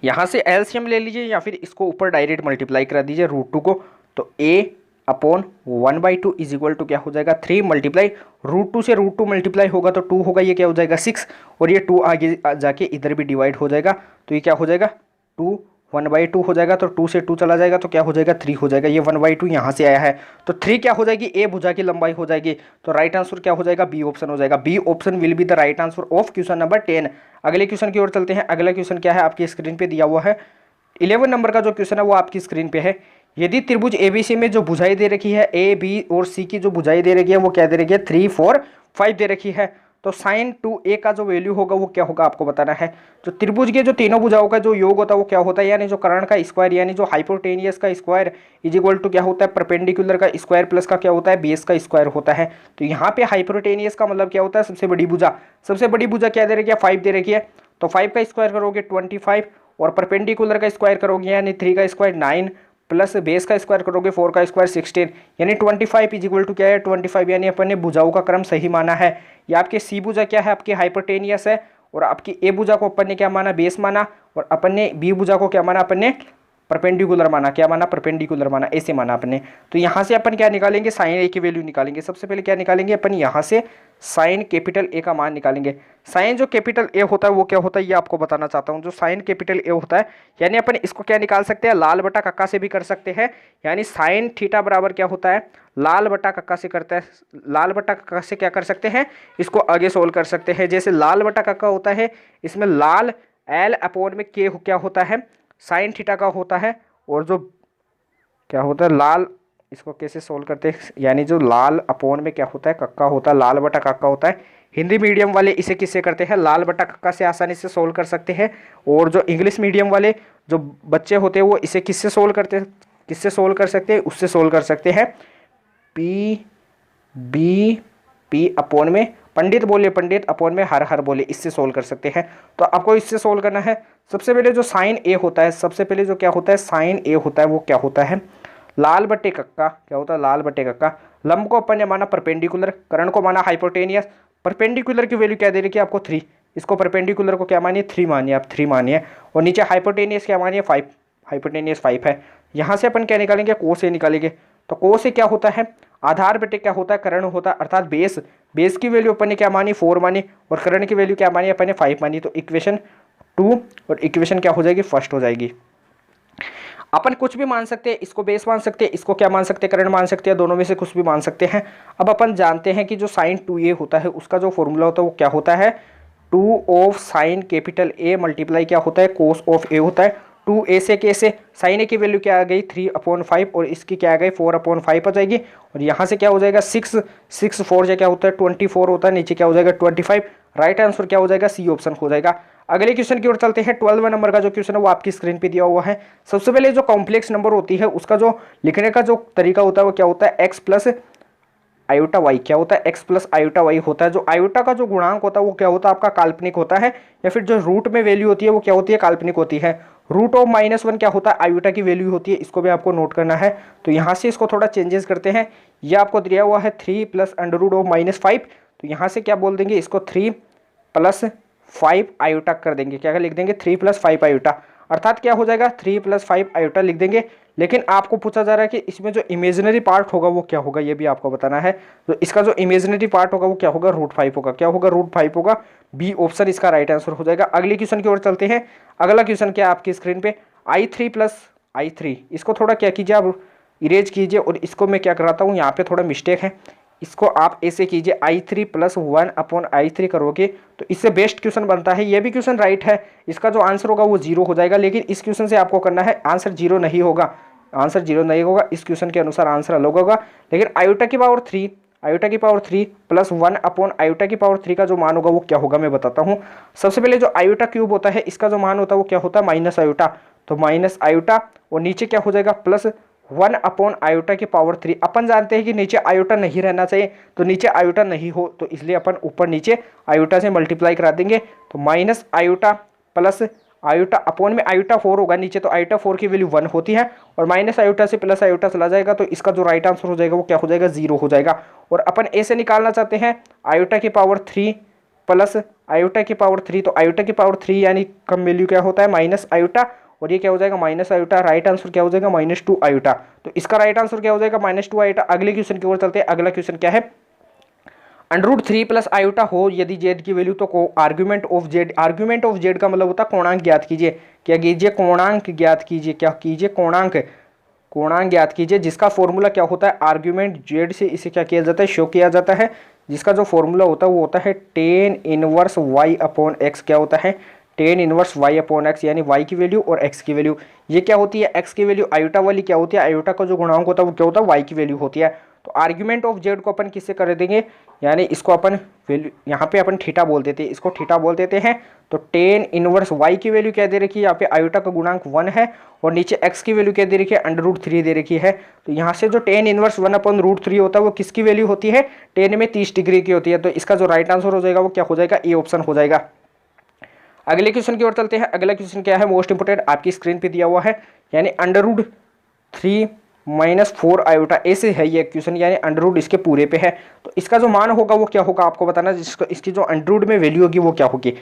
यहाँ से एलसीएम ले लीजिए या फिर इसको ऊपर डायरेक्ट मल्टीप्लाई करा दीजिए √2 को। तो a upon 1/2 is equal to क्या हो जाएगा 3 मल्टीप्लाई √2 से √2 मल्टीप्लाई होगा तो 2 होगा, ये क्या हो जाएगा 6, और ये 2 आगे जाके इधर भी डिवाइड हो जाएगा। तो ये क्या हो जाएगा 2 1/2 हो जाएगा, तो 2 से 2 चला जाएगा तो क्या हो जाएगा 3 हो जाएगा। ये 1/2 यहाँ से आया है तो 3 क्या हो जाएगी, ए भुजा की लंबाई हो जाएगी। तो राइट आंसर क्या हो जाएगा, बी ऑप्शन हो जाएगा। B option will be the right answer of question number 10। अगले क्वेश्चन की ओर चलते हैं। अगला क्वेश्चन क्या है, आपकी स्क्रीन पे दिया हुआ है। 11 नंबर का जो क्वेश्चन है वो आपकी स्क्रीन पे है। यदि त्रिभुज एबीसी में जो भुजाई दे रखी है, ए बी और सी की जो भुजाई दे रखी है वो क्या दे रखी है 3 4 5 दे रखी है, तो साइन 2a का जो वैल्यू होगा वो क्या होगा आपको बताना है। जो त्रिभुज के जो तीनों भुजाओं का जो योग होता है वो क्या होता है, यानी जो कर्ण का स्क्वायर यानी जो हाइपोटेनियस का स्क्वायर इज इक्वल टू क्या होता है परपेंडिकुलर का स्क्वायर प्लस का क्या होता है बेस का स्क्वायर होता है। तो यहाँ पे हाइपोटेनियस का मतलब क्या होता है, सबसे बड़ी भुजा। सबसे बड़ी भुजा क्या दे रखी है 5 दे रखी है, तो 5 का स्क्वायर करोगे 25, और परपेंडिकुलर का स्क्वायर करोगे यानी 3 का स्क्वायर 9, प्लस बेस का स्क्वायर करोगे 4 का स्क्वायर 16, यानी 25 इज इक्वल टू क्या है 25, यानी अपन ने भुजाओं का क्रम सही माना है। या आपके सी भुजा क्या है, आपकी हाइपोटेनियस है, और आपकी ए भुजा को अपन ने क्या माना बेस माना, और अपन ने बी भुजा को क्या माना, अपन ने परपेंडिकुलर माना। क्या माना, परपेंडिकुलर माना, ऐसे माना अपने। तो यहाँ से अपन क्या निकालेंगे, साइन ए की वैल्यू निकालेंगे। सबसे पहले क्या निकालेंगे अपन, यहाँ से साइन कैपिटल ए का मान निकालेंगे। साइन जो कैपिटल ए होता है वो क्या होता है ये आपको बताना चाहता हूँ। जो साइन कैपिटल ए होता है यानी अपन इसको क्या निकाल सकते हैं, लाल बटा कक्का से भी कर सकते हैं। यानी साइन थीटा बराबर क्या होता है, लाल बटा कक्का से करता है। लाल बटा कक्का से क्या कर सकते हैं, इसको आगे सोल्व कर सकते हैं। जैसे लाल बटा कक्का होता है, इसमें लाल एल अपॉन में के क्या होता है साइन थीटा का होता है, और जो क्या होता है लाल, इसको कैसे सोल्व करते हैं, यानी जो लाल अपॉन में क्या होता है कक्का होता है, लाल बटा कक्का होता है। हिंदी मीडियम वाले इसे किससे करते हैं, लाल बटा कक्का से आसानी से सोल्व कर सकते हैं, और जो इंग्लिश मीडियम वाले जो बच्चे होते हैं वो इसे किससे सोल्व करते हैं, किससे सोल्व कर सकते हैं, उससे सोल्व कर सकते हैं पी बी पी अपॉन में पंडित बोले पंडित अपॉन में हर हर बोले, इससे सोल्व कर सकते हैं। तो आपको इससे सोल्व करना है। सबसे पहले जो साइन ए होता है, सबसे पहले जो क्या होता है साइन ए होता है वो क्या होता है लाल बटे कक्का, क्या होता है लाल बटे कक्का। लंब को अपन ने माना परपेंडिकुलर, कर्ण को माना हाइपोटेनियस। परपेंडिकुलर की वैल्यू क्या दे रही है आपको 3, इसको परपेंडिकुलर को क्या मानिए 3 मानिए, आप 3 मानिए, और नीचे हाइपोटेनियस क्या मानिए 5, हाइपोटेनियस 5 है। यहाँ से अपन क्या निकालेंगे, कोस ए निकालेंगे। तो कोस ए क्या होता है, आधार बटे क्या होता है कर्ण होता है, अर्थात बेस। बेस की वैल्यू अपन ने क्या मानी 4 मानी, और कर्ण की वैल्यू क्या मानी अपन ने 5 मानी। तो इक्वेशन 2 और इक्वेशन क्या हो जाएगी फर्स्ट हो जाएगी। अपन कुछ भी मान सकते हैं, इसको बेस मान सकते हैं, इसको क्या मान सकते हैं कर्ण मान सकते हैं, दोनों में से कुछ भी मान सकते हैं। अब अपन जानते हैं कि जो साइन 2a होता है उसका जो फॉर्मूला होता है वो क्या होता है 2 of sine capital A multiply क्या होता है कोस ऑफ ए होता है। 2a से कैसे, साइन ए की वैल्यू क्या आ गई 3/5, और इसकी क्या आ गई 4/5 आ जाएगी, और यहाँ से क्या हो जाएगा 6 4 से क्या होता है 24 होता है, नीचे क्या हो जाएगा 25। राइट आंसर क्या हो जाएगा, सी ऑप्शन हो जाएगा। अगले क्वेश्चन की ओर चलते हैं। 12 नंबर का जो क्वेश्चन है वो आपकी स्क्रीन पे दिया हुआ है। सबसे पहले जो कॉम्प्लेक्स नंबर होती है उसका जो लिखने का जो तरीका होता है वो क्या होता है एक्स प्लस आयोटा वाई, क्या होता है एक्स प्लस आयोटा वाई होता है। जो आयोटा का जो गुणांक होता है वो क्या होता है आपका काल्पनिक होता है, या फिर जो रूट में वैल्यू होती है वो क्या होती है काल्पनिक होती है। रूट ऑफ -1 क्या होता है आयोटा की वैल्यू होती है, इसको भी आपको नोट करना है। तो यहाँ से इसको थोड़ा चेंजेस करते हैं। ये आपको दिया हुआ है 3 + √(-5), तो यहाँ से क्या बोल देंगे इसको 3 + 5 आयोटा कर देंगे। क्या लिख देंगे 3 + 5 आयोटा, अर्थात क्या हो जाएगा 3 + 5 आयोटा लिख देंगे। लेकिन आपको पूछा जा रहा है कि इसमें जो इमेजिनरी पार्ट होगा वो क्या होगा, ये भी आपको बताना है। तो इसका जो इमेजिनरी पार्ट होगा वो क्या होगा √5 होगा। क्या होगा √5 होगा, बी ऑप्शन इसका राइट आंसर हो जाएगा। अगले क्वेश्चन की ओर चलते हैं। अगला क्वेश्चन क्या है आपकी स्क्रीन पे, i3 + I3, इसको थोड़ा क्या कीजिए आप इरेज कीजिए, और इसको मैं क्या कराता हूँ, यहाँ पे थोड़ा मिस्टेक है, इसको आप ऐसे कीजिए I3 + 1/I3 करोगे तो इससे बेस्ट क्वेश्चन बनता है। ये भी क्वेश्चन राइट है, इसका जो आंसर होगा वो 0 हो जाएगा, लेकिन इस क्वेश्चन से आपको करना है आंसर 0 नहीं होगा, आंसर 0 नहीं होगा, इस क्वेश्चन के अनुसार आंसर अलग होगा। लेकिन आयोटा की पावर 3 + 1/I3 का जो मान होगा वो क्या होगा मैं बताता हूँ। सबसे पहले जो आयोटा क्यूब होता है इसका जो मान होता है वो क्या होता है, माइनस आयोटा, तो माइनस आयोटा, और नीचे क्या हो जाएगा +1/I3। अपन जानते हैं कि नीचे आयोटा नहीं रहना चाहिए, तो नीचे आयोटा नहीं हो तो इसलिए अपन ऊपर नीचे आयोटा से मल्टीप्लाई करा देंगे, तो minus iota plus iota upon में आयोटा 4 होगा नीचे, तो आयोटा 4 की वैल्यू 1 होती है, और माइनस आयोटा से प्लस आयोटा चला जाएगा, तो इसका जो राइट आंसर हो जाएगा वो क्या हो जाएगा, 0 हो जाएगा। और अपन ऐसे निकालना चाहते हैं आयोटा की पावर 3 + आयोटा की पावर 3, तो आयोटा की पावर 3 यानी कम वैल्यू क्या होता है, माइनस आयोटा, और ये क्या हो जाएगा, माइनस आयोटा। राइट आंसर क्या हो जाएगा, -2 आयोटा। तो इसका राइट आंसर क्या हो जाएगा, -2 आयोटा। अगले क्वेश्चन की ओर चलते हैं। अगला क्वेश्चन क्या है, √3 + आयोटा हो यदि जेड की वैल्यू, तो argument of Z, argument of Z का मतलब होता है कोणांक ज्ञात कीजिए। क्या कीजिए, कोणांक ज्ञात कीजिए, क्या कीजिए, कोणांक ज्ञात कीजिए, जिसका फॉर्मूला क्या होता है, आर्ग्यूमेंट जेड से इसे क्या किया जाता है, शो किया जाता है, जिसका जो फॉर्मूला होता है वो होता है tan इनवर्स y/x। क्या होता है, tan इनवर्स y/x, यानी y की वैल्यू और x की वैल्यू। ये क्या होती है, x की वैल्यू आयोटा वाली क्या होती है, आयोटा का जो गुणांक होता है वो क्या होता है, y की वैल्यू होती है। तो आर्ग्यूमेंट ऑफ जेड को अपन किससे कर देंगे, यानी इसको अपन वैल्यू यहाँ पे अपन थीटा बोल देते हैं, इसको थीटा बोल देते हैं। तो tan इनवर्स y की वैल्यू क्या दे रखी है, यहाँ पे आयोटा का गुणांक 1 है, और नीचे x की वैल्यू क्या दे रखी है, √3 दे रखी है। तो यहाँ से जो tan इनवर्स 1/√3 होता है वो किसकी वैल्यू होती है, tan में 30 डिग्री की होती है। तो इसका जो राइट आंसर हो जाएगा वो क्या हो जाएगा, ए ऑप्शन हो जाएगा। अगले क्वेश्चन की ओर चलते हैं। अगला क्वेश्चन क्या है, मोस्ट इंपोर्टेंट, आपकी स्क्रीन पे दिया हुआ है, यानी √3 - 4 आयोटा, ऐसे है ये क्वेश्चन, यानी अंडर इसके पूरे पे है। तो इसका जो मान होगा वो क्या होगा आपको बताना, जिसको इसकी जो अंडर में वैल्यू होगी वो क्या होगी।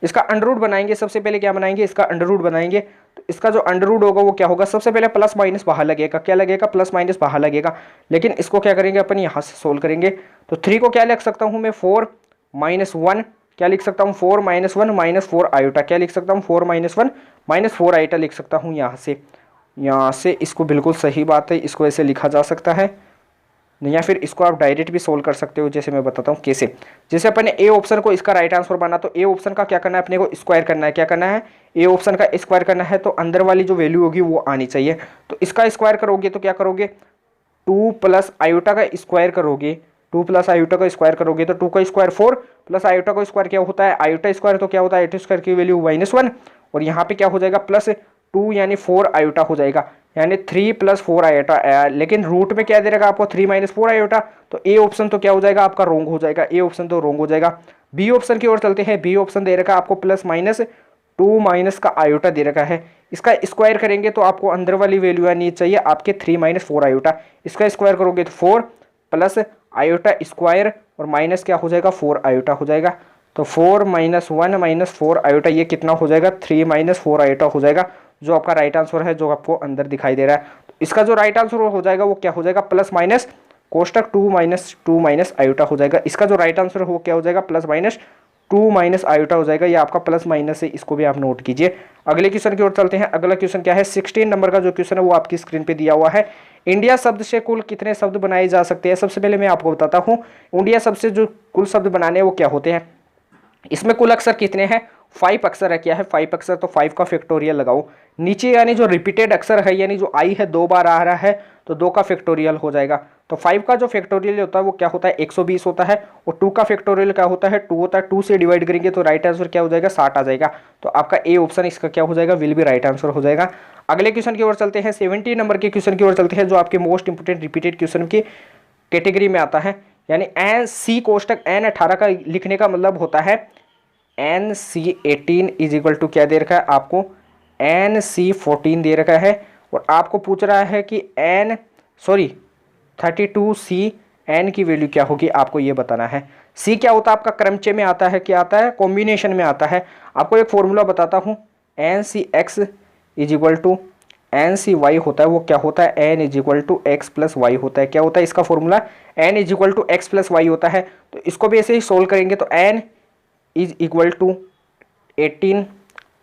इसका अंडर बनाएंगे, सबसे पहले क्या बनाएंगे, इसका अंडर बनाएंगे। तो इसका जो अंडर होगा वो क्या होगा, सबसे पहले प्लस माइनस बाहर लगेगा, क्या लगेगा, प्लस माइनस बाहर लगेगा। लेकिन इसको क्या करेंगे अपन, यहाँ से सोल्व करेंगे। तो 3 को क्या लिख सकता हूँ मैं, 4 - 1, क्या लिख सकता हूँ, 4 - 1 - 4 आयोटा, क्या लिख सकता हूँ, 4 - 1 - 4 आयोटा लिख सकता हूँ। यहाँ से इसको बिल्कुल सही बात है, इसको ऐसे लिखा जा सकता है, या फिर इसको आप डायरेक्ट भी सोल्व कर सकते हो, जैसे मैं बताता हूँ कैसे। जैसे अपने ए ऑप्शन को इसका राइट आंसर बना, तो ए ऑप्शन का क्या करना है, अपने को स्क्वायर करना है। क्या करना है, ए ऑप्शन का स्क्वायर करना है, तो अंदर वाली जो वैल्यू होगी वो आनी चाहिए। तो इसका स्क्वायर करोगे तो क्या करोगे, 2 + आयोटा का स्क्वायर करोगे, 2 + आयोटा का स्क्वायर करोगे तो 2 का स्क्वायर 4 + आयोटा का स्क्वायर क्या होता है, आयोटा स्क्वायर, तो क्या होता है, आयोटा स्क्वायर की वैल्यू -1, और यहाँ पे क्या हो जाएगा, +2 यानी 4 आयोटा हो जाएगा, यानी 3 + 4 आयोटा। लेकिन रूट में क्या दे रखा आपको, 3 - 4 आयोटा। तो ए ऑप्शन तो क्या हो जाएगा आपका, रोंग हो जाएगा, ए ऑप्शन तो रोंग हो जाएगा। बी ऑप्शन की ओर चलते हैं। बी ऑप्शन दे रखा आपको +-2 माइनस का आयोटा दे रखा है। इसका स्क्वायर करेंगे तो आपको अंदर वाली वैल्यू आनी चाहिए आपके 3 - 4 आयोटा। इसका स्क्वायर करोगे तो 4 + आयोटा स्क्वायर, और माइनस क्या हो जाएगा, 4 आयोटा हो जाएगा। तो 4 - 1 - 4 आयोटा, ये कितना हो जाएगा, 3 - 4 आयोटा हो जाएगा, जो आपका राइट आंसर है, जो आपको अंदर दिखाई दे रहा है। तो इसका जो राइट आंसर हो जाएगा वो क्या हो जाएगा, +- कोष्टक 2 - आयोटा हो जाएगा। इसका जो राइट आंसर हो क्या हो जाएगा, +-2 - आयोटा हो जाएगा। ये आपका प्लस माइनस है, इसको भी आप नोट कीजिए। अगले क्वेश्चन की ओर चलते हैं। अगला क्वेश्चन क्या है, 16 नंबर का जो क्वेश्चन है वो आपकी स्क्रीन पे दिया हुआ है। इंडिया शब्द से कुल कितने शब्द बनाए जा सकते हैं। सबसे पहले मैं आपको बताता हूँ, इंडिया शब्द से जो कुल शब्द बनाने हैं वो क्या होते हैं। इसमें कुल अक्षर कितने हैं, 5 अक्षर है। क्या है, 5 अक्षर, तो 5 का फैक्टोरियल लगाओ नीचे, यानी जो रिपीटेड अक्षर है, यानी जो आई है 2 बार आ रहा है, तो 2 का फैक्टोरियल हो जाएगा। तो 5 का जो फैक्टोरियल होता है वो क्या होता है, 120 होता है, और 2 का फैक्टोरियल क्या होता है, 2 होता है। 2 से डिवाइड करेंगे तो राइट आंसर क्या हो जाएगा, 60 आ जाएगा। तो आपका ए ऑप्शन इसका क्या हो जाएगा, विल बी राइट आंसर हो जाएगा। अगले क्वेश्चन की ओर चलते हैं। 70 नंबर के क्वेश्चन की ओर चलते हैं, जो आपके मोस्ट इंपोर्टेंट रिपीटेड क्वेश्चन की कैटेगरी में आता है। यानी NC कोष्टक N18 का लिखने का मतलब होता है NC18 = क्या दे रखा है आपको, NC14 दे रखा है, और आपको पूछ रहा है कि 32C N की वैल्यू क्या होगी, आपको ये बताना है। C क्या होता है आपका, क्रमचय में आता है, क्या आता है, कॉम्बिनेशन में आता है। आपको एक फॉर्मूला बताता हूँ, NCX = NCY होता है, वो क्या होता है, N = X + Y होता है। क्या होता है इसका फॉर्मूला, N = X + Y होता है। तो इसको भी ऐसे ही सोल्व करेंगे तो N = 18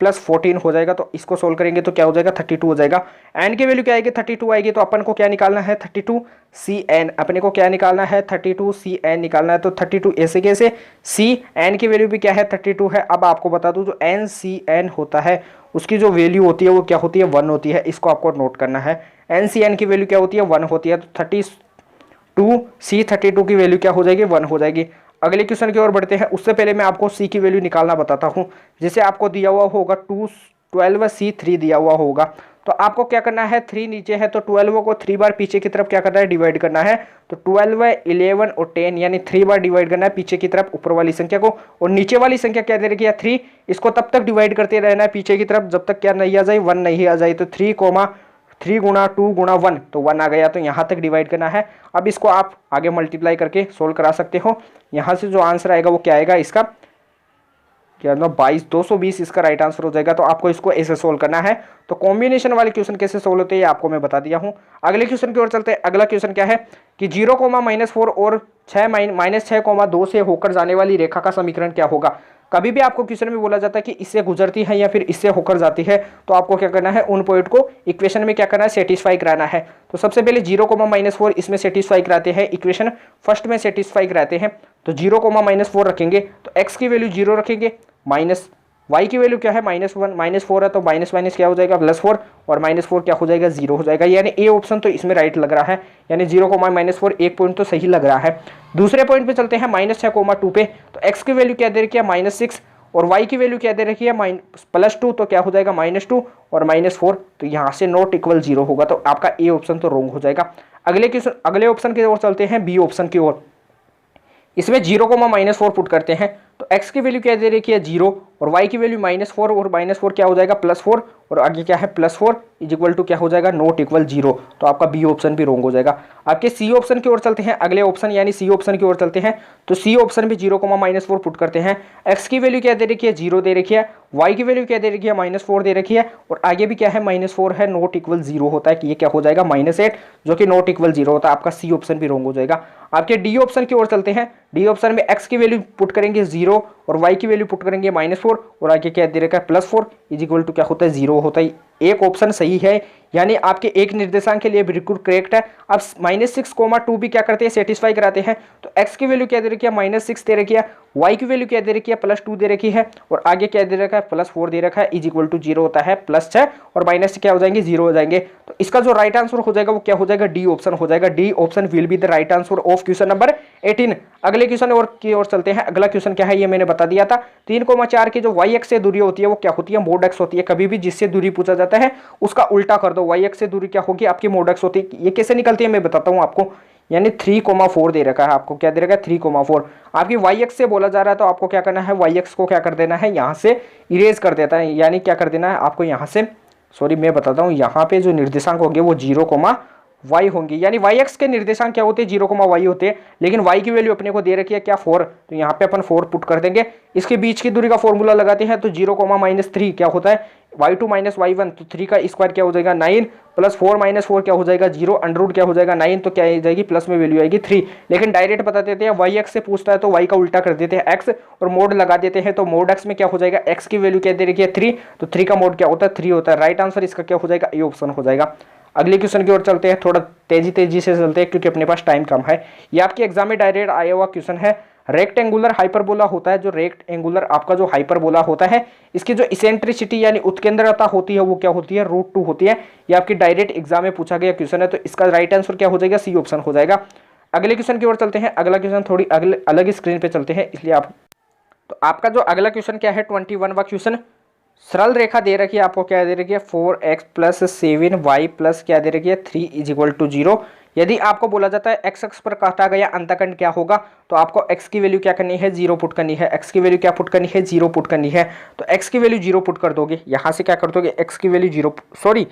प्लस 14 हो जाएगा। तो इसको सोल्व करेंगे तो क्या हो जाएगा 32 हो जाएगा। एन की वैल्यू क्या आएगी 32 आएगी। तो अपन को क्या निकालना है 32 सी एन, अपने को क्या निकालना है 32 सी एन निकालना है। तो 32 ऐसे कैसे, सी एन की वैल्यू भी क्या है 32 है। अब आपको बता दूं जो एन सी एन होता है उसकी जो वैल्यू होती है वो क्या होती है 1 होती है। इसको आपको नोट करना है, एन सी एन की वैल्यू क्या होती है 1 होती है। तो 32 सी 32 की वैल्यू क्या हो जाएगी 1 हो जाएगी। अगले क्वेश्चन की ओर बढ़ते हैं। उससे पहले मैं आपको सी की वैल्यू निकालना बताता हूं। जैसे आपको दिया हुआ होगा 12 सी 3 दिया हुआ होगा, तो आपको क्या करना है 3 नीचे है तो 12 को 3 बार पीछे की तरफ क्या करना है डिवाइड करना है। तो 12 11 और 10 यानी 3 बार डिवाइड करना है पीछे की तरफ ऊपर वाली संख्या को, और नीचे वाली संख्या क्या दे रखी है 3, इसको तब तक डिवाइड करते रहना है पीछे की तरफ जब तक क्या नहीं आ जाए 1 नहीं आ जाए। तो 3 गुणा 2 गुणा 1 तो 1 आ गया, तो यहाँ तक डिवाइड करना है। अब इसको आप आगे मल्टीप्लाई करके सोल्व करा सकते हो। यहाँ से जो आंसर आएगा वो क्या आएगा इसका क्या 220 इसका राइट आंसर हो जाएगा। तो आपको इसको ऐसे सोल्व करना है। तो कॉम्बिनेशन वाले क्वेश्चन कैसे सोल्व होते हैं ये आपको मैं बता दिया हूँ। अगले क्वेश्चन की ओर चलते हैं। अगला क्वेश्चन क्या है कि 0,-4 और 6-2 से होकर जाने वाली रेखा का समीकरण क्या होगा। कभी भी आपको क्वेश्चन में बोला जाता है कि इससे गुजरती है या फिर इससे होकर जाती है, तो आपको क्या करना है उन पॉइंट को इक्वेशन में क्या करना है सेटिस्फाई कराना है। तो सबसे पहले 0,-4 इसमें सेटिस्फाई कराते हैं, इक्वेशन फर्स्ट में सेटिस्फाई कराते हैं। तो 0,-4 रखेंगे तो x की वैल्यू 0 रखेंगे, माइनस y की वैल्यू क्या है -1 -4 है तो माइनस माइनस क्या हो जाएगा +4 और -4 क्या हो जाएगा 0 हो जाएगा। यानी ए ऑप्शन तो इसमें राइट लग रहा है, यानी 0,-4 एक पॉइंट तो सही लग रहा है। दूसरे पॉइंट पे चलते हैं -6,2 पे। तो x की वैल्यू क्या दे रखी है -6 और y की वैल्यू क्या दे रखी है +2 तो क्या हो जाएगा -2 और -4, तो यहाँ से नॉट इक्वल 0 होगा। तो आपका ए ऑप्शन तो रॉन्ग हो जाएगा। अगले ऑप्शन की ओर चलते हैं, बी ऑप्शन की ओर। इसमें 0,-4 पुट करते हैं तो x की वैल्यू क्या दे रखी है 0 और y की वैल्यू -4 और -4 क्या हो जाएगा +4 और आगे क्या है +4 इज इक्वल टू क्या हो जाएगा नॉट इक्वल 0। तो आपका बी ऑप्शन भी रॉन्ग हो जाएगा। आपके सी ऑप्शन की ओर चलते हैं। अगले ऑप्शन यानी सी ऑप्शन की ओर चलते हैं। तो सी ऑप्शन भी 0,-4 पुट करते हैं। x की वैल्यू क्या दे रखी है 0 दे रखी है, y की वैल्यू क्या दे रखी है -4 दे रखी है और आगे भी क्या है -4 है, नॉट इक्वल 0 होता है कि ये क्या हो जाएगा -8 जो कि नॉट इक्वल 0 होता है। आपका सी ऑप्शन भी रॉन्ग हो जाएगा। आपके डी ऑप्शन की ओर चलते हैं। डी ऑप्शन में x की वैल्यू पुट करेंगे 0 और y की वैल्यू पुट करेंगे -4 और आगे क्या दे रखा है +4 इज इक्वल टू क्या होता है 0 होता है। एक ऑप्शन सही है, यानी आपके एक निर्देशांक के लिए बिल्कुल करेक्ट है। अब -6,2 भी क्या करते हैं सेटिस्फाई कराते हैं। तो x की वैल्यू क्या दे रखी है -6 दे रखी है, y की वैल्यू क्या दे रखी है +2 दे रखी है और आगे क्या दे रखा है +4 दे रखा है इज इक्वल टू 0 होता है। +6 और माइनस क्या हो जाएंगे 0 हो जाएंगे। तो इसका जो राइट आंसर हो जाएगा वो क्या हो जाएगा डी ऑप्शन हो जाएगा। D option will be the right answer of question number 18। अगले क्वेश्चन और की ओर चलते हैं। अगला क्वेश्चन क्या है ये मैंने बता दिया था। 3,4 की जो y x से दूरी होती है वो क्या होती है मोड x होती है। कभी भी जिससे दूरी पूछा जाता है उसका उल्टा कर दो, y x से दूरी क्या होगी आपकी मोड x होती है। ये कैसे निकलती है मैं बताता हूँ आपको। यानी 3,4 दे रखा है, आपको क्या दे रखा है 3,4 आपकी y x से बोला जा रहा है तो आपको क्या करना है y x को क्या कर देना है यहाँ से इरेज कर देता है। यानी क्या कर देना है आपको यहाँ से, सॉरी मैं बताता हूँ, यहाँ पे जो निर्देशांक होंगे वो 0,y होंगे। यानी वाई एक्स के निर्देशांक क्या होते हैं 0,y होते हैं, लेकिन y की वैल्यू अपने को दे रखी है क्या 4, तो यहाँ पे अपन 4 पुट कर देंगे। इसके बीच की दूरी का फॉर्मूला लगाते हैं तो 0,-3 क्या होता है y2 - y1, तो 3 का स्क्वायर क्या हो जाएगा 9 प्लस 4 - 4 क्या हो जाएगा 0, अंडर क्या हो जाएगा 9, तो क्या आ जाएगी प्लस में वैल्यू आएगी 3। लेकिन डायरेक्ट बता देते हैं वाई एक्स से पूछता है तो y का उल्टा कर देते हैं x और मोड लगा देते हैं। तो मोड x में क्या हो जाएगा x की वैल्यू क्या दे रखी है 3, तो 3 का मोड क्या होता है 3 होता है। राइट आंसर इसका क्या हो जाएगा ए ऑप्शन हो जाएगा। अगले क्वेश्चन की ओर चलते हैं, थोड़ा तेजी से चलते हैं क्योंकि अपने पास टाइम कम है। ये आपके एग्जाम में डायरेक्ट आया हुआ क्वेश्चन है। रेक्टेंगुलर हाइपरबोला होता है, जो रेक्टेंगुलर आपका जो हाइपरबोला होता है इसकी जो इसेंट्रिसिटी यानी उत्केंद्रता होती है वो क्या होती है √2 होती है। ये आपकी डायरेक्ट एग्जाम में पूछा गया क्वेश्चन है, तो इसका राइट आंसर क्या हो जाएगा सी ऑप्शन हो जाएगा। अगले क्वेश्चन की ओर चलते हैं। अगला क्वेश्चन थोड़ी अलग स्क्रीन पे चलते हैं इसलिए आप, तो आपका जो अगला क्वेश्चन क्या है 21वां क्वेश्चन, सरल रेखा दे रखी है आपको, क्या दे रखी है 4x + 7y + क्या दे रखी है 3 = 0। यदि आपको बोला जाता है x अक्ष पर काटा गया अंतखंड क्या होगा, तो आपको x की वैल्यू क्या करनी है 0 पुट करनी है। x की वैल्यू क्या पुट करनी है 0 पुट करनी है। तो x की वैल्यू 0 पुट कर दोगे, यहाँ से क्या कर दोगे x की वैल्यू 0, सॉरी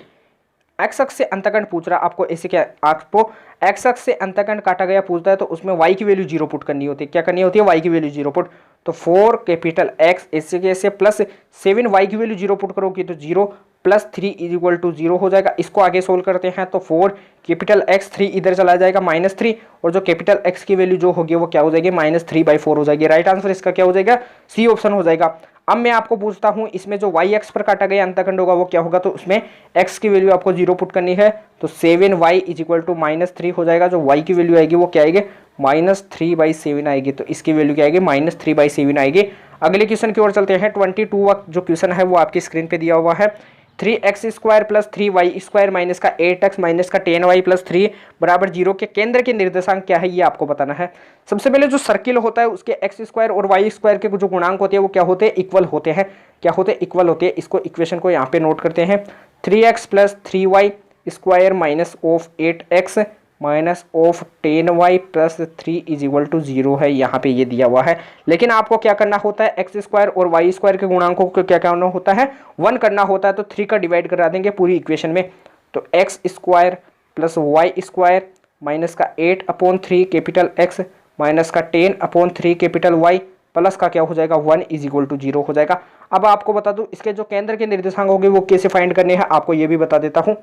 x अक्ष से अंतखंड पूछ रहा आपको, ऐसे क्या आपको x अक्ष से अंतखंड काटा गया पूछता है तो उसमें y की वैल्यू 0 पुट करनी होती है। क्या करनी होती है y की वैल्यू 0 पुट। तो 4 कैपिटल X ऐसे कैसे प्लस 7y की वैल्यू 0 पुट करोगे तो 0 + 3 = 0 हो जाएगा। इसको आगे सोल्व करते हैं तो 4 कैपिटल X 3 इधर चला जाएगा -3 और जो कैपिटल X की वैल्यू जो होगी वो क्या हो जाएगी -3/4 हो जाएगी। राइट आंसर इसका क्या हो जाएगा सी ऑप्शन हो जाएगा। अब मैं आपको पूछता हूँ इसमें जो वाई एक्स पर काटा गया अंतखंड होगा वो क्या होगा, तो उसमें एक्स की वैल्यू आपको 0 पुट करनी है, तो 7y इज इक्वल टू -3 हो जाएगा। जो वाई की वैल्यू आएगी वो क्या आएगी, -3/7 आएगी, तो इसकी वैल्यू क्या आएगी, -3/7 आएगी। अगले क्वेश्चन की ओर चलते हैं। 22 जो क्वेश्चन है वो आपकी स्क्रीन पे दिया हुआ है। 3x² प्लस 3y² माइनस का 8x माइनस का 10y प्लस 3 बराबर 0 के केंद्र के निर्देशांक क्या है ये आपको बताना है। सबसे पहले जो सर्किल होता है उसके x² और y² के जो गुणांक होते हैं वो क्या होते हैं, इक्वल होते हैं। क्या होते हैं, इक्वल होते हैं। इसको इक्वेशन को यहाँ पे नोट करते हैं। 3x plus 3y² minus of 8x minus of 10y plus 3 is equal to 0 है, यहाँ पे ये दिया हुआ है। लेकिन आपको क्या करना होता है, x² और y² के गुणांकों को क्या करना होता है, 1 करना होता है। तो 3 का डिवाइड करा देंगे पूरी इक्वेशन में, तो x² प्लस y² माइनस का 8/3 कैपिटल X माइनस का 10/3 कैपिटल Y प्लस का क्या हो जाएगा 1 इज इक्वल टू 0 हो जाएगा। अब आपको बता दूं इसके जो केंद्र के निर्देशांक होंगे वो कैसे फाइंड करने हैं, आपको ये भी बता देता हूँ।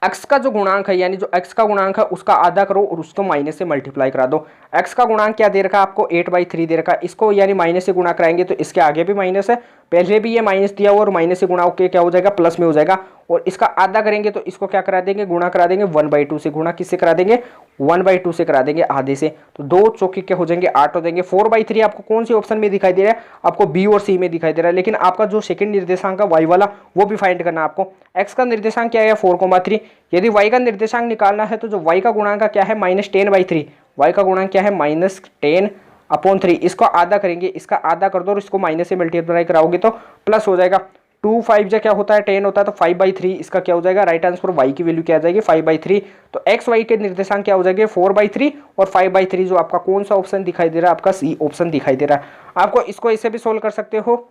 x का जो गुणांक है यानी जो x का गुणांक है उसका आधा करो और उसको माइनस से मल्टीप्लाई करा दो। x का गुणांक क्या दे रखा है आपको, 8/3 दे रखा है। इसको यानी माइनस से गुणा कराएंगे तो इसके आगे भी माइनस है, पहले भी ये माइनस दिया हुआ और माइनस से गुणा होकर क्या हो जाएगा, प्लस में हो जाएगा। और इसका आधा करेंगे तो इसको क्या करा देंगे, गुणा करा देंगे 1/2 से। गुणा किससे करा देंगे, 1/2 से करा देंगे, आधे से। तो 2 चौके क्या हो जाएंगे, 8 हो जाएंगे। 4/3 आपको कौन सी ऑप्शन में दिखाई दे रहा है, आपको बी और सी में दिखाई दे रहा है। लेकिन आपका जो सेकंड निर्देशांक है वाई वाला वो भी फाइंड करना है आपको। एक्स का निर्देशांक क्या है 4,3। यदि वाई का निर्देशांक निकालना है तो जो वाई का गुणांक क्या है -10/3। वाई का गुणांक क्या है -10/3। इसको आधा करेंगे, इसका आधा कर दो और इसको माइनस से मल्टीप्लाई कराओगे तो प्लस हो जाएगा। 2 5 जो क्या होता है 10 होता है, तो 5/3 इसका क्या हो जाएगा, राइट आंसर वाई की वैल्यू क्या आ जाएगी 5/3। तो एक्स वाई के निर्देशांक क्या हो जाएंगे 4/3 और 5/3। जो आपका कौन सा ऑप्शन दिखाई दे रहा है, आपका सी ऑप्शन दिखाई दे रहा है। आपको इसको ऐसे भी सोल्व कर सकते हो।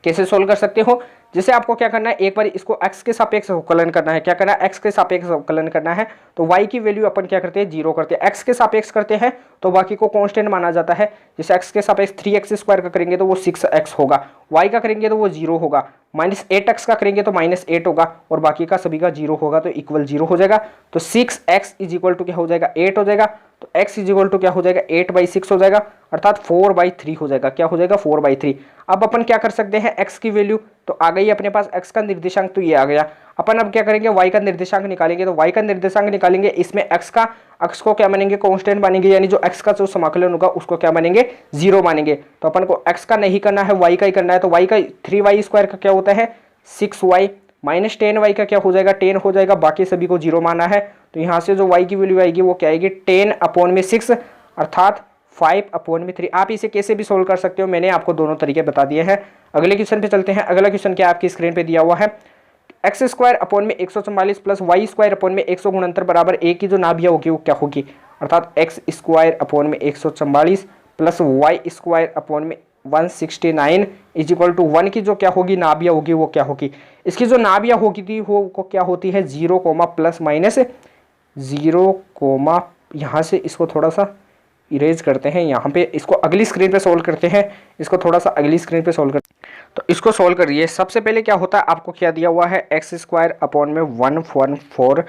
कैसे सोल्व कर सकते हो, जैसे आपको क्या करना है, एक बार इसको x के सापेक्ष अवकलन करना है। क्या करना है, x के सापेक्ष अवकलन करना है। तो y की वैल्यू अपन क्या करते हैं 0 करते हैं। x के सापेक्ष करते हैं तो बाकी को कांस्टेंट माना जाता है। जैसे x के सापेक्ष 3x² का करेंगे तो वो 6x होगा, y का करेंगे तो वो 0 होगा, -8x का करेंगे तो -8 होगा और बाकी का सभी का 0 होगा, तो इक्वल 0 हो जाएगा। तो 6x इज इक्वल टू क्या हो जाएगा 8 हो जाएगा। तो x इज इक्वल टू क्या हो जाएगा 8/6 हो जाएगा, अर्थात 4/3 हो जाएगा। क्या हो जाएगा 4/3। अब अपन क्या कर सकते हैं, x की वैल्यू तो आ गई अपने पास, x का निर्देशांक तो ये आ गया। अपन अब क्या करेंगे, y का निर्देशांक निकालेंगे। तो y का निर्देशांक निकालेंगे, इसमें x को क्या मानेंगे, कांस्टेंट मानेंगे, यानी जो x का जो समाकलन होगा उसको क्या मानेंगे 0 मानेंगे। तो अपन को x का नहीं करना है, y का ही करना है। तो y का 3y² का क्या होता है 6y माइनस 10y का क्या हो जाएगा 10 हो जाएगा, बाकी सभी को 0 माना है। तो यहाँ से जो y की वैल्यू आएगी वो क्या आएगी 10/6 अर्थात 5/3। आप इसे कैसे भी सोल्व कर सकते हो, मैंने आपको दोनों तरीके बता दिए हैं। अगले क्वेश्चन पे चलते हैं। अगला क्वेश्चन क्या आपकी स्क्रीन पे दिया हुआ है, x²/144 प्लस y²/100 गुणंतर बराबर a की जो नाभिया होगी वो क्या होगी, अर्थात x²/144 plus y²/169 is equal to 1 की जो क्या होगी नाभिया होगी वो क्या होगी। इसकी जो नाभिया होगी थी वो क्या होती है 0, ±0, यहाँ से इसको थोड़ा सा इरेज करते हैं, यहाँ पे इसको अगली स्क्रीन पे सोल्व करते हैं। इसको थोड़ा सा अगली स्क्रीन पे सोल्व करते हैं। तो इसको सोल्व करिए। सबसे पहले क्या होता है, आपको क्या दिया हुआ है x²/114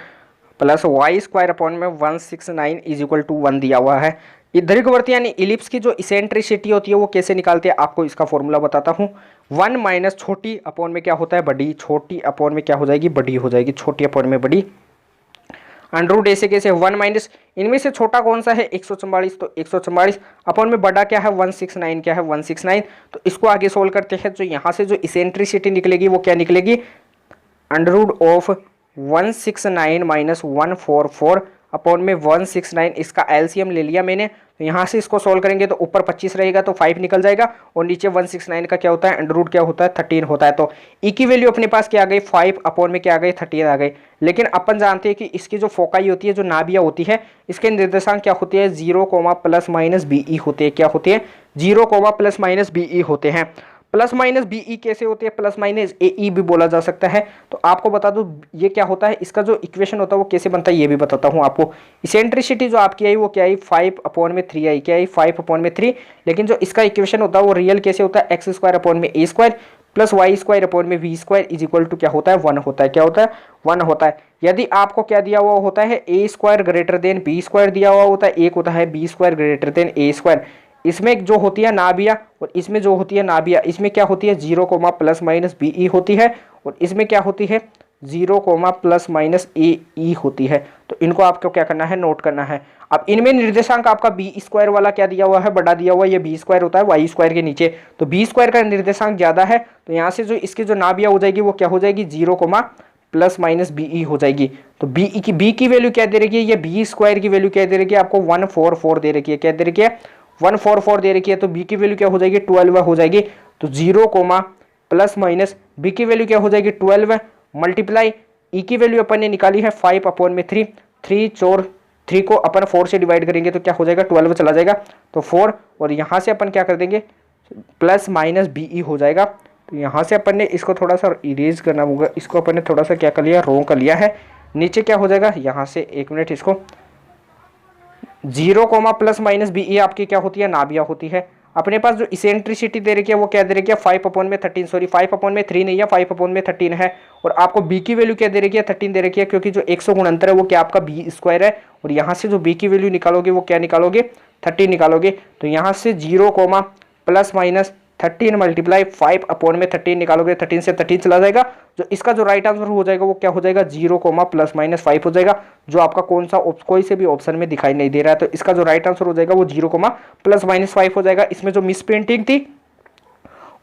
plus y²/169 is equal to 1 दिया हुआ है। दीर्घवृत्त यानी इलिप्स की जो इसेंट्रिसिटी होती है वो कैसे निकालते हैं, आपको इसका फॉर्मूला बताता हूँ। 1 माइनस छोटी अपॉन में क्या होता है बड़ी, छोटी अपॉन में क्या हो जाएगी बड़ी हो जाएगी, छोटी अपॉन में बड़ी। अंडर ऐसे कैसे 1 माइनस इनमें से छोटा कौन सा है 144, तो 144 अपॉन में बड़ा क्या है 169, क्या है 169। तो इसको आगे सोल्व करते हैं। तो यहाँ से जो इसेंट्रिसिटी निकलेगी वो क्या निकलेगी, अंडर ऑफ 169 माइनस 144 अपॉन में 169। इसका एलसीएम ले लिया मैंने। तो यहाँ से इसको सोल्व करेंगे तो ऊपर 25 रहेगा तो 5 निकल जाएगा और नीचे 169 का क्या होता है अंडर रूट क्या होता है 13 होता है। तो ई की वैल्यू अपने पास क्या आ गई 5 अपॉन में क्या आ गई 13 आ गई। लेकिन अपन जानते हैं कि इसकी जो फोकाई होती है जो नाभिया होती है इसके निर्देशांक क्या होते हैं 0, ±BE होते हैं। क्या होते हैं 0, ±BE होते हैं। प्लस माइनस बीई कैसे होते हैं, प्लस माइनस एई भी बोला जा सकता है। तो आपको बता दूं ये क्या होता है, इसका जो इक्वेशन होता है वो कैसे बनता है ये भी बताता हूं आपको। इसेंट्रिसिटी जो आपकी आई वो क्या आई 5/3 आई, क्या आई 5/3। लेकिन जो इसका इक्वेशन होता है वो रियल कैसे होता है x²/a² plus y²/v² is equal to क्या होता है 1 होता है। क्या होता है 1 होता है। यदि आपको क्या दिया हुआ होता है a² ग्रेटर देन b² दिया हुआ होता है, एक होता है b² ग्रेटर देन a²। इसमें जो होती है नाभिया और इसमें जो होती है नाभिया, इसमें क्या होती है 0 comma plus minus b e होती है और इसमें क्या होती है 0 comma plus minus a e होती है। तो इनको आपको क्या करना है, नोट करना है। अब इनमें निर्देशांक आपका बी स्क्वायर वाला क्या दिया हुआ है, बड़ा दिया हुआ है, ये बी स्क्वायर होता है वाई स्क्वायर के नीचे, तो बी स्क्वायर का निर्देशांक ज्यादा है, तो यहाँ से जो इसकी जो नाभिया हो जाएगी वो क्या हो जाएगी 0 comma plus minus b e हो जाएगी। तो बी की वैल्यू क्या दे रखी है, ये बी स्क्वायर की वैल्यू क्या दे रखी है आपको 144 दे रखी है, क्या दे रखी है 144 दे रखी है। तो बी की वैल्यू क्या हो जाएगी 12 हो जाएगी। तो 0 कोमा प्लस माइनस बी की वैल्यू क्या हो जाएगी 12 मल्टीप्लाई ई की वैल्यू अपन ने निकाली है 5 अपॉन में 3, 3 को अपन 4 से डिवाइड करेंगे तो क्या हो जाएगा 12 चला जाएगा, तो 4 और यहाँ से अपन क्या कर देंगे प्लस माइनस बी ई हो जाएगा। तो यहाँ से अपन ने इसको थोड़ा सा इरेज करना होगा, इसको अपन ने थोड़ा सा क्या कर लिया रॉन्ग कर लिया है। नीचे क्या हो जाएगा यहाँ से, एक मिनट, इसको 0 comma plus minus b e आपकी क्या होती है नाभिया होती है। अपने पास जो इसेंट्रिसिटी दे रखी है वो क्या दे रखी है 5 अपॉन में 13, सॉरी 5 अपॉन में 3 नहीं है 5 अपॉन में 13 है। और आपको बी की वैल्यू क्या दे रखी है 13 दे रखी है, क्योंकि जो 100 गुणंतर है वो क्या आपका बी स्क्वायर है, और यहाँ से जो बी की वैल्यू निकालोगे वो क्या निकालोगे 13 निकालोगे। तो यहाँ से 0 comma plus minus 13 multiply 5 upon में 13 निकालोगे, 13 से 13 चला जाएगा, जो इसका जो राइट आंसर हो जाएगा वो क्या हो जाएगा 0 कोमा प्लस माइनस 5 हो जाएगा, जो आपका कौन सा कोई से भी ऑप्शन में दिखाई नहीं दे रहा है। तो इसका जो राइट आंसर हो जाएगा वो 0 कोमा प्लस माइनस 5 हो जाएगा। इसमें जो मिस प्रिंटिंग थी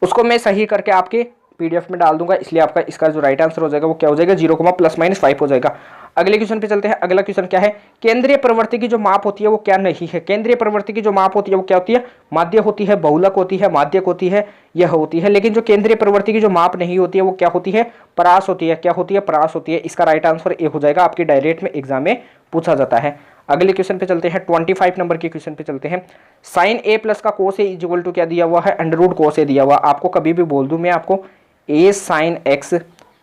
उसको मैं सही करके आपके पीडीएफ में डाल दूंगा, इसलिए आपका इसका जो राइट आंसर हो जाएगा वो क्या हो जाएगा 0 कोमा प्लस माइनस 5 हो जाएगा। अगले क्वेश्चन पे चलते हैं। अगला क्वेश्चन क्या है, केंद्रीय प्रवृत्ति की जो माप होती है वो क्या नहीं है। केंद्रीय प्रवृत्ति की जो माप होती है वो क्या होती है, माध्य होती है, बहुलक होती है, माध्यक होती है, यह होती है। लेकिन जो केंद्रीय प्रवृत्ति की जो माप नहीं होती है वो क्या होती है, परास होती है। क्या होती है, परास होती है। इसका राइट आंसर ए हो जाएगा, आपके डायरेक्ट में एग्जाम में पूछा जाता है। अगले क्वेश्चन पे चलते हैं, 25 नंबर के क्वेश्चन पे चलते हैं। साइन ए प्लस का कोस ए इज इक्वल टू क्या दिया हुआ है, अंडर रूट कोस ए दिया हुआ। आपको कभी भी बोल दूं मैं आपको A sine x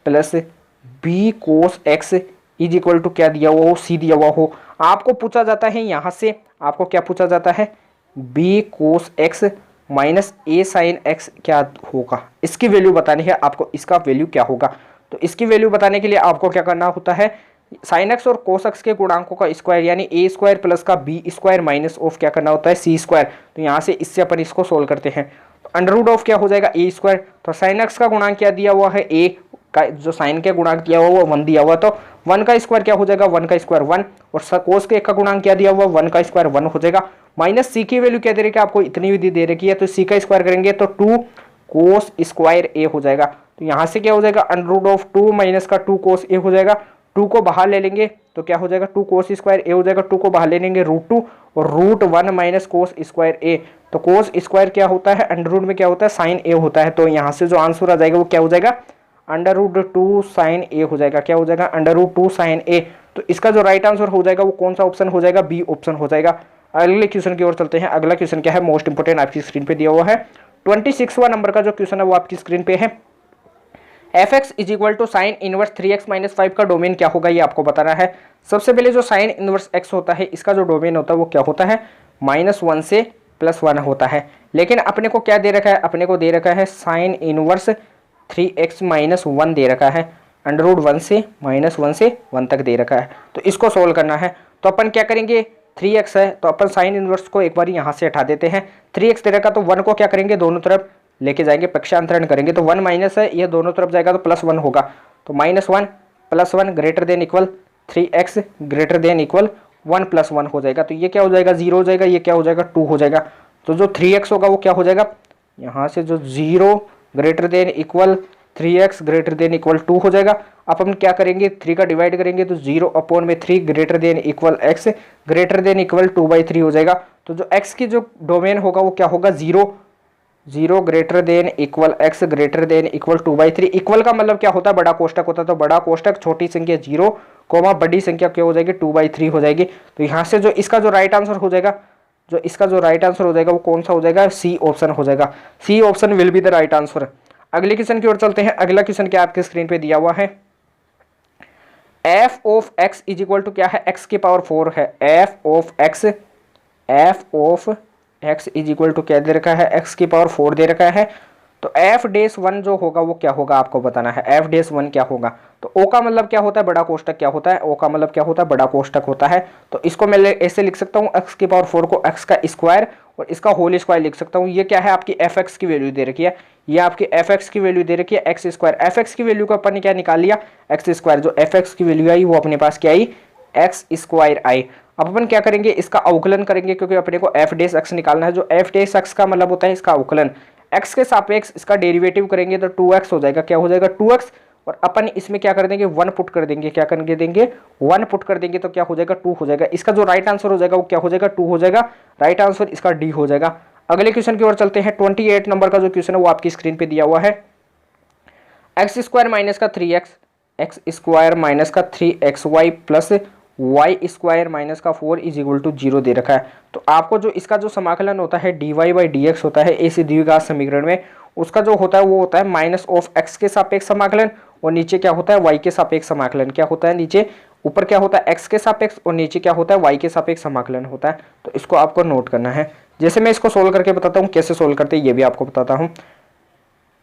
plus B cos x is equal to क्या दिया हुआ हो, सी दिया हुआ हो। आपको पूछा जाता है यहाँ से, आपको क्या पूछा जाता है बी कोस एक्स माइनस ए साइन एक्स क्या होगा, इसकी वैल्यू बतानी है आपको, इसका वैल्यू क्या होगा। तो इसकी वैल्यू बताने के लिए आपको क्या करना होता है, साइन एक्स और कोस एक्स के गुणांकों का स्क्वायर यानी ए स्क्वायर प्लस का बी स्क्वायर माइनस ऑफ क्या करना होता है सी स्क्वायर। तो यहाँ से इससे अपन इसको सोल्व करते हैं। तो अंडर रूट ऑफ क्या हो जाएगा ए स्क्वायर, तो साइन एक्स का गुणांक क्या दिया हुआ है ए का, जो साइन के गुणांक दिया हुआ वो 1 दिया हुआ, तो 1 का स्क्वायर क्या हो जाएगा 1 का स्क्वायर 1, और कोस के एक का गुणांक क्या दिया हुआ 1 का स्क्वायर 1 हो जाएगा। माइनस सी की वैल्यू क्या दे रखी है आपको, इतनी विधि दे रखी है, तो सी का स्क्वायर करेंगे तो 2 कोस स्क्वायर ए हो जाएगा। तो यहाँ से क्या हो जाएगा अंडर रूट ऑफ 2 माइनस का 2 कोस ए हो जाएगा। 2 को बाहर ले लेंगे तो क्या हो जाएगा 2 कोस स्क्वायर ए हो जाएगा, 2 को बाहर ले लेंगे √2 और √1 माइनस कोस स्क्वायर ए। तो कोस स्क्वायर क्या होता है, अंडर रूट में क्या होता है साइन ए होता है। तो यहाँ से जो आंसर आ जाएगा वो क्या हो जाएगा √2 साइन ए हो जाएगा। क्या हो जाएगा √2 साइन ए। तो इसका जो राइट आंसर हो जाएगा वो कौन सा ऑप्शन हो जाएगा, बी ऑप्शन हो जाएगा। अगले क्वेश्चन की ओर चलते हैं। अगला क्वेश्चन क्या है, मोस्ट इंपोर्टेंट, आपकी स्क्रीन पे दिया हुआ है। 26वां नंबर का जो क्वेश्चन है वो आपकी स्क्रीन पे है। F x is equal to sine inverse 3x minus 5 का डोमेन क्या होगा, ये आपको बताना है। सबसे पहले जो साइन इनवर्स x होता है इसका जो डोमेन होता है वो क्या होता है -1 से +1 होता है। लेकिन अपने को क्या दे रखा है, अपने को दे रखा है साइन इनवर्स 3x माइनस 1 दे रखा है, अंडर रूट 1 से -1 से 1 तक दे रखा है। तो इसको सोल्व करना है। तो अपन क्या करेंगे, 3x है तो अपन साइन इनवर्स को एक बार यहाँ से हटा देते हैं। 3x दे रखा तो 1 को क्या करेंगे दोनों तरफ लेके जाएंगे, पक्षांतरण करेंगे, तो 1 माइनस है ये दोनों तरफ जाएगा तो +1 होगा। तो -1 +1 greater than equal 3x greater than equal 1 + 1 हो जाएगा। तो ये क्या हो जाएगा 0 हो जाएगा, ये क्या हो जाएगा 2 हो जाएगा। तो जो 3x होगा वो क्या हो जाएगा, यहाँ से जो 0 greater than equal 3x greater than equal 2 हो जाएगा। अब हम क्या करेंगे 3 का डिवाइड करेंगे तो 0/3 greater than equal x greater than equal 2/3 हो जाएगा। तो जो x की जो डोमेन होगा वो क्या होगा 0 greater than equal x greater than equal 2/3। Equal का मतलब क्या होता है, बड़ा कोष्टक होता है। तो बड़ा कोष्टक छोटी संख्या 0 कोमा बड़ी संख्या क्या हो जाएगी 2/3 हो जाएगी। तो यहाँ से जो इसका जो राइट आंसर हो जाएगा, जो इसका जो राइट आंसर हो जाएगा वो कौन सा हो जाएगा, सी ऑप्शन हो जाएगा। C option will be the right answer. अगले क्वेश्चन की ओर चलते हैं। अगला क्वेश्चन क्या आपके स्क्रीन पे दिया हुआ है, f of x is equal to क्या है, x की पावर 4 है। f of x is equal to क्या दे रखा है, x की पावर 4 दे रखा है। तो एफ डेस वन जो होगा वो क्या होगा आपको बताना है। एफ डेस वन क्या होगा, तो ओ का मतलब क्या होता है, बड़ा कोष्टक क्या होता है, ओ का मतलब क्या होता है, बड़ा कोष्टक होता है। तो इसको मैं ऐसे लिख सकता हूँ एक्स की पावर 4 को एक्स का स्क्वायर और इसका होल स्क्वायर लिख सकता हूँ। ये क्या है, आपकी एफ एक्स की वैल्यू दे रखी है, ये आपकी एफ एक्स की वैल्यू दे रखी है एक्स स्क्वायर। एफ एक्स की वैल्यू को अपन ने क्या निकाल लिया, एक्स स्क्वायर। जो एफ एक्स की वैल्यू आई वो अपने पास क्या आई, एक्स स्क्वायर आई। अब अपन क्या करेंगे, इसका अवकलन करेंगे क्योंकि अपने को एफ डेस एक्स निकालना है। जो एफ डेस एक्स का मतलब होता है इसका अवकलन, एक्स के सापेक्ष इसका डेरिवेटिव करेंगे तो 2x हो जाएगा। क्या हो जाएगा, 2x। और अपन इसमें क्या कर देंगे, 1 पुट कर देंगे। क्या करके देंगे, 1 पुट कर देंगे तो क्या हो जाएगा, 2 हो जाएगा। इसका जो राइट आंसर हो जाएगा वो क्या हो जाएगा, 2 हो जाएगा। राइट आंसर इसका डी हो जाएगा। अगले क्वेश्चन की ओर चलते हैं। 28 नंबर का जो क्वेश्चन है वो आपकी स्क्रीन पे दिया हुआ है। एक्स स्क्वायर माइनस का 3x, एक्स स्क्वायर माइनस का 3xy plus y square minus का 4 इज इक्वल टू 0 दे रखा है। तो आपको जो इसका जो समाकलन होता है dy बाई डी एक्स होता है ऐसे द्विघात समीकरण में, उसका जो होता है वो होता है माइनस ऑफ एक्स के सापेक्ष समाकलन और नीचे क्या होता है, वाई के सापेक्ष समाकलन। क्या होता है, नीचे ऊपर क्या होता है एक्स के सापेक्ष और नीचे क्या होता है वाई के सापेक्ष समाकलन होता है। तो इसको आपको नोट करना है। जैसे मैं इसको सोल्व करके बताता हूँ, कैसे सोल्व करते हैं ये भी आपको बताता हूँ।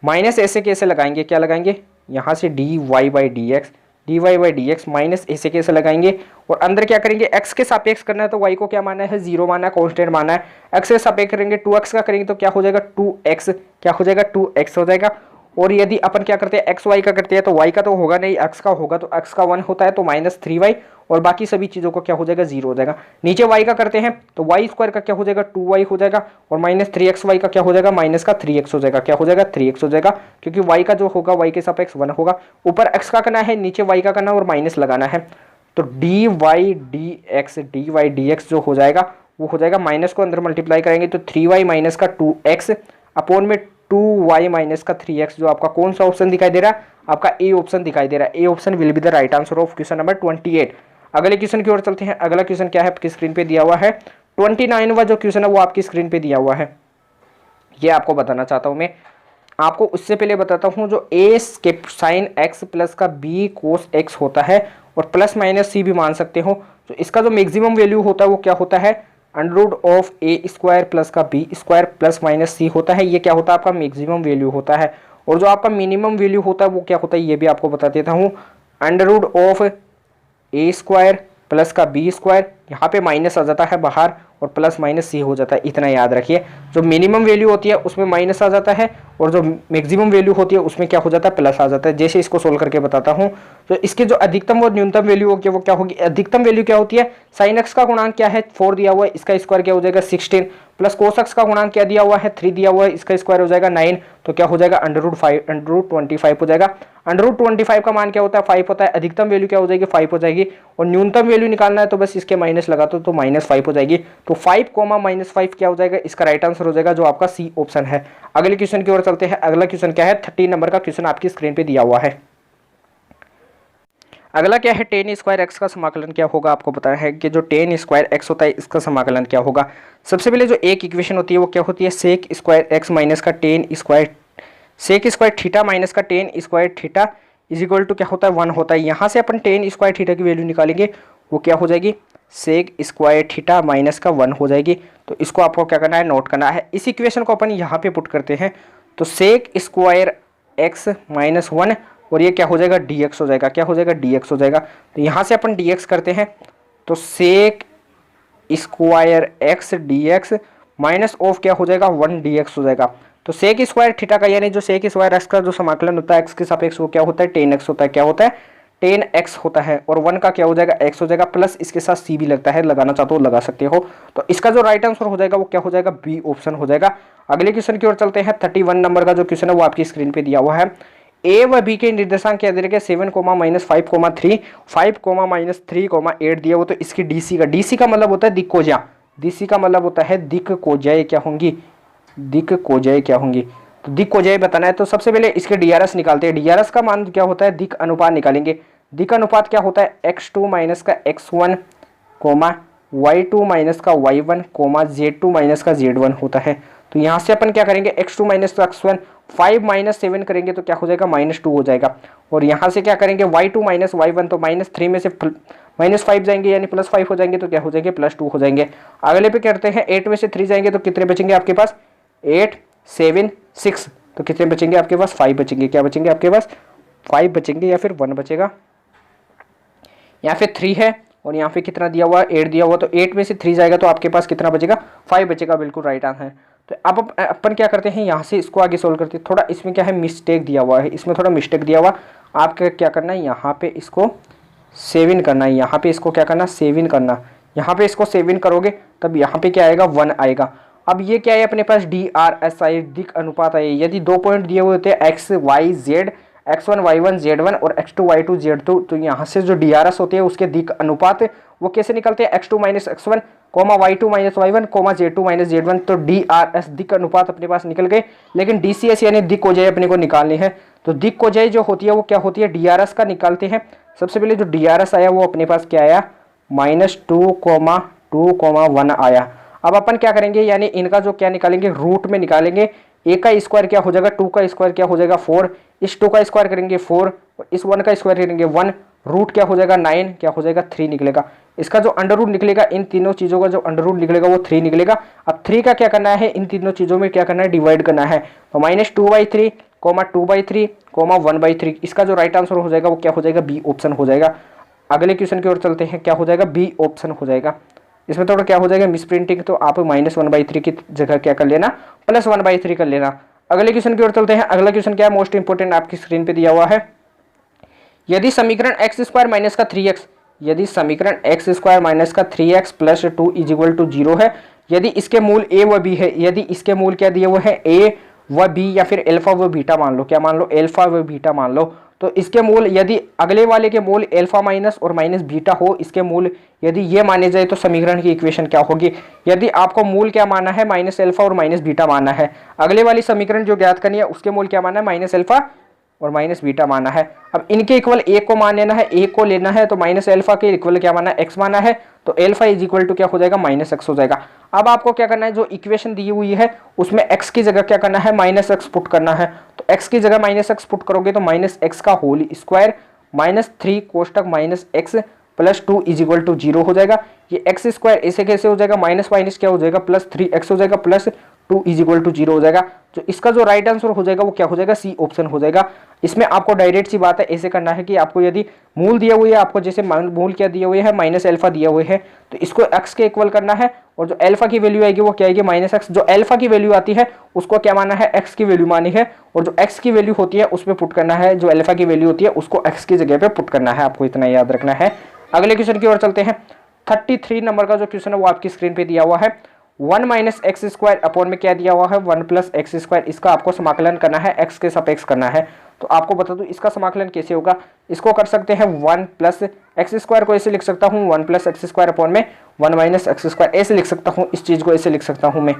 माइनस ऐसे कैसे लगाएंगे, क्या लगाएंगे, यहाँ से d y by d x minus ऐसे कैसे लगाएंगे और अंदर क्या करेंगे, एक्स के सापेक्ष करना है तो वाई को क्या माना है, 0 माना है, कांस्टेंट माना है। एक्स के सापेक्ष करेंगे 2x का करेंगे तो क्या हो जाएगा, 2x। क्या हो जाएगा, 2x हो जाएगा। और यदि अपन क्या करते हैं एक्स वाई का करते हैं तो वाई का तो होगा नहीं, एक्स का होगा। तो एक्स का 1 होता है तो माइनस 3y और बाकी सभी चीज़ों को क्या हो जाएगा, 0 हो जाएगा। नीचे y का करते हैं तो वाई स्क्वायर का क्या हो जाएगा, 2y हो जाएगा और माइनस 3xy का क्या हो जाएगा, माइनस का 3x हो जाएगा। क्या हो जाएगा, 3x हो जाएगा क्योंकि y का जो होगा y के सापेक्ष 1 होगा। ऊपर x का करना है, नीचे y का करना है और माइनस लगाना है। तो dy dx जो हो जाएगा वो हो जाएगा, माइनस को अंदर मल्टीप्लाई करेंगे तो 3y माइनस का 2x अपॉन में 2y माइनस का 3x। जो आपका कौन सा ऑप्शन दिखाई दे रहा है, आपका ए ऑप्शन दिखाई दे रहा है। ए option will be the right answer of question number 28। अगले क्वेश्चन की ओर चलते हैं। अगला क्वेश्चन क्या है, आपकी स्क्रीन पे दिया हुआ है 29वां जो क्वेश्चन है वो आपकी स्क्रीन पे दिया हुआ है। ये आपको बताना चाहता हूं मैं, आपको उससे पहले बताता हूं जो ए के साइन एक्स प्लस का बी कोस एक्स होता है और प्लस माइनस सी भी मान सकते हो। तो इसका जो मैक्सिमम वैल्यू होता है वो क्या होता है, under root of A square plus का b square plus minus c होता है। ये क्या होता है, आपका मैक्सिमम वैल्यू होता है। और जो आपका मिनिमम वैल्यू होता है वो क्या होता है, ये भी आपको बता देता हूँ। Under root of A square plus का बी स्क्वायर, यहाँ पे माइनस आ जाता है बाहर और प्लस माइनस सी हो जाता है। इतना याद रखिए, जो मिनिमम वैल्यू होती है उसमें माइनस आ जाता है और जो मैक्सिमम वैल्यू होती है उसमें क्या हो जाता है, प्लस आ जाता है। जैसे इसको सोल्व करके बताता हूँ, तो इसकी जो अधिकतम और न्यूनतम वैल्यू होगी वो क्या होगी, अधिकतम वैल्यू क्या होती है, साइन एक्स का गुणांक क्या है 4 दिया हुआ है, इसका स्क्वायर क्या हो जाएगा 16 प्लस कोस एक्स का गुणांक क्या दिया हुआ है 3 दिया हुआ है, इसका स्क्वायर हो जाएगा 9। तो क्या हो जाएगा, अंडर रूट 25 हो जाएगा। अंडर रूट 25 का मान क्या होता है, 5 होता है। अधिकतम वैल्यू क्या हो जाएगी, 5 हो जाएगी और न्यूनतम वैल्यू निकालना है तो बस इसके माइनस लगा दो तो -5 हो जाएगी। तो 5 कोमा -5 क्या हो जाएगा, इसका राइट आंसर हो जाएगा जो आपका सी ऑप्शन है। अगले क्वेश्चन की ओर चलते हैं। अगला क्वेश्चन क्या है, 13 नंबर का क्वेश्चन आपकी स्क्रीन पे दिया हुआ है। अगला क्या है, टेन स्क्वायर एक्स का समाकलन क्या होगा। आपको पता है कि जो टेन स्क्वायर एक्स होता है इसका समाकलन क्या होगा। सबसे पहले जो एक इक्वेशन होती है वो क्या होती है, सेक स्क्वायर एक्स माइनस का tan square sec square theta minus का tan square theta is equal to क्या होता है 1 होता है। यहाँ से अपन टेन स्क्वायर थीटा की वैल्यू निकालेंगे, वो क्या हो जाएगी, सेक स्क्वायर थीटा माइनस का 1 हो जाएगी। तो इसको आपको क्या करना है, नोट करना है। इस इक्वेशन को अपन यहाँ पे पुट करते हैं तो सेक स्क्वायर एक्स माइनस 1 और ये क्या हो जाएगा, dx हो जाएगा। क्या हो जाएगा, dx हो जाएगा। तो यहाँ से अपन dx करते हैं तो sec square x dx minus of क्या हो जाएगा 1 dx हो जाएगा। तो सेक स्क्वायर थीटा का यानी जो सेक स्क्वायर एक्स का जो समाकलन होता है एक्स के सापेक्ष वो क्या होता है, 10x होता है। क्या होता है, 10x होता है और 1 का क्या हो जाएगा, x हो जाएगा प्लस इसके साथ c भी लगता है, लगाना चाहते हो लगा सकते हो। तो इसका जो राइट आंसर हो जाएगा वो क्या हो जाएगा, बी ऑप्शन हो जाएगा। अगले क्वेश्चन की ओर चलते हैं। 31 नंबर का जो क्वेश्चन है वो आपकी स्क्रीन पे दिया हुआ है। ए व बी के निर्देशांक क्या दे रखे, 7, -5, 3, 5, -3, 8 दिया वो। तो इसकी डीसी का मतलब होता है दिक्कोजा, डीसी का मतलब होता है दिक्कोजाएं क्या होंगी, दिक्कोजाएं क्या होंगी। तो दिक्कोजाएं बताना है तो सबसे पहले इसके डीआरएस निकालते हैं। डीआरएस का मान क्या होता है, दिक अनुपात निकालेंगे। दिक अनुपात क्या होता है, x2 माइनस का x1 y2 माइनस का y1 z2 माइनस का z1 होता है। तो यहाँ से अपन क्या करेंगे, x2 माइनस का x1 5 - 7 करेंगे तो क्या हो जाएगा, -2 हो जाएगा। और यहाँ से क्या करेंगे, y2 माइनस y1 तो -3 में से -5 जाएंगे यानी +5 हो जाएंगे तो क्या हो जाएंगे, +2 हो जाएंगे। अगले पे करते हैं 8 में से 3 जाएंगे तो कितने बचेंगे आपके पास, 8, 7, 6 तो कितने बचेंगे आपके पास, 5 बचेंगे। क्या बचेंगे आपके पास, 5 बचेंगे या फिर 1 बचेगा। यहाँ पे 3 है और यहाँ पे कितना दिया हुआ है, 8 दिया हुआ, तो 8 में से 3 जाएगा तो आपके पास कितना बचेगा, 5 बचेगा। बिल्कुल राइट आंसर है। तो अब अपन क्या करते हैं, यहाँ से इसको आगे सोल्व करते हैं। थोड़ा इसमें क्या है, मिस्टेक दिया हुआ है, इसमें थोड़ा मिस्टेक दिया हुआ। आपको क्या करना है, यहाँ पे इसको सेव इन करना है, यहाँ पे इसको क्या करना, सेव इन करना। यहाँ पे इसको सेव इन करोगे तब यहाँ पे क्या आएगा, 1 आएगा। अब ये क्या है अपने पास, DRSI दिक अनुपात है। यदि 2 पॉइंट दिए हुए होते हैं x Y Z, x1 y1 z1 और x2 y2 z2, तो यहाँ से जो DRS होते हैं उसके दिक अनुपात वो कैसे निकलते हैं, x2 minus x1 comma y2 minus y1 comma z2 minus z1। तो DRS दिक अनुपात अपने पास निकल गए। लेकिन DCS यानी दिक कोजाई अपने को निकालनी है। तो दिक कोजाई जो होती है वो क्या होती है, DRS का निकालते हैं। सबसे पहले जो DRS आया वो अपने पास क्या आया, -2,2,1 आया। अब अपन क्या करेंगे, यानी इनका जो क्या निकालेंगे, रूट में निकालेंगे। a का स्क्वायर क्या हो जाएगा, 2 का स्क्वायर क्या हो जाएगा 4, इस 2 का स्क्वायर करेंगे 4 और इस 1 का स्क्वायर करेंगे 1, रूट क्या हो जाएगा 9, क्या हो जाएगा 3 निकलेगा। इसका जो अंडर रूट निकलेगा, इन तीनों चीज़ों का जो अंडर रूट निकलेगा वो 3 निकलेगा। अब 3 का क्या करना है, इन तीनों चीज़ों में क्या करना है, डिवाइड करना है। तो -2/3 कोमा 2/3 कोमा 1/3, इसका जो राइट आंसर हो जाएगा वो क्या हो जाएगा, बी ऑप्शन हो जाएगा। अगले क्वेश्चन की ओर चलते हैं, क्या हो जाएगा, बी ऑप्शन हो जाएगा। इसमें थोड़ा क्या हो जाएगा, मिस प्रिंटिंग, तो आप -1/3 की जगह क्या कर लेना, +1/3 कर लेना। अगले क्वेश्चन की ओर चलते हैं। अगला क्वेश्चन क्या है, मोस्ट इंपोर्टेंट, आपकी स्क्रीन पे दिया हुआ है। यदि समीकरण x² माइनस का 3x, यदि समीकरण x² माइनस का 3x प्लस 2 = 0 है, यदि इसके मूल a व b है, यदि इसके मूल क्या दिए हुए हैं, a व b या फिर अल्फा व बीटा मान लो, क्या मान लो, अल्फा व बीटा मान लो। तो इसके मूल, यदि अगले वाले के मूल अल्फा माइनस और माइनस बीटा हो, इसके मूल यदि ये माने जाए तो समीकरण की इक्वेशन क्या होगी। यदि आपको मूल क्या मानना है, माइनस अल्फा और माइनस बीटा मानना है, अगले वाली समीकरण जो ज्ञात करनी है उसके मूल क्या मानना है, माइनस अल्फा और माइनस बीटा माना है। अब इनके इक्वल एक को मान लेना है, एक को लेना है, तो माइनस अल्फा के इक्वल क्या माना है, एक्स माना है, तो अल्फा = क्या हो जाएगा, -x हो जाएगा। अब आपको क्या करना है, जो इक्वेशन दी हुई है उसमें x की जगह क्या करना है, -x पुट करना है। तो x की जगह -x पुट करोगे तो -x का होल स्क्वायर -3 कोष्टक -x प्लस 2 = 0 हो जाएगा। ये x² ऐसे कैसे हो जाएगा, माइनस माइनस क्या हो जाएगा, +3x हो जाएगा प्लस 2 = 0 हो जाएगा। तो इसका जो राइट आंसर हो जाएगा वो क्या हो जाएगा, सी ऑप्शन हो जाएगा। इसमें आपको डायरेक्ट सी बात है, ऐसे करना है कि आपको यदि मूल दिया हुआ है, आपको जैसे मूल क्या दिए हुए है, -अल्फा दिया हुए है, तो इसको x के इक्वल करना है और जो अल्फा की वैल्यू आएगी वो क्या आएगी, -x। जो अल्फा की वैल्यू आती है उसको क्या माना है, x की वैल्यू मानी है, और जो x की वैल्यू होती है उसमें पुट करना है, जो अल्फा की वैल्यू होती है उसको x की जगह पे पुट करना है। आपको इतना याद रखना है। अगले क्वेश्चन की ओर चलते हैं। 33 नंबर का जो क्वेश्चन है वो आपकी स्क्रीन पे दिया हुआ है। 1 - x² अपॉन में क्या दिया हुआ है, 1 + x²। इसका आपको समाकलन करना है, x के सापेक्ष करना है। तो आपको बता दूं इसका समाकलन कैसे होगा। इसको कर सकते हैं 1 + x² को ऐसे लिख सकता हूँ, 1 + x² अपॉन में 1 - x², ऐसे लिख सकता हूँ। इस चीज़ को ऐसे लिख सकता हूँ मैं।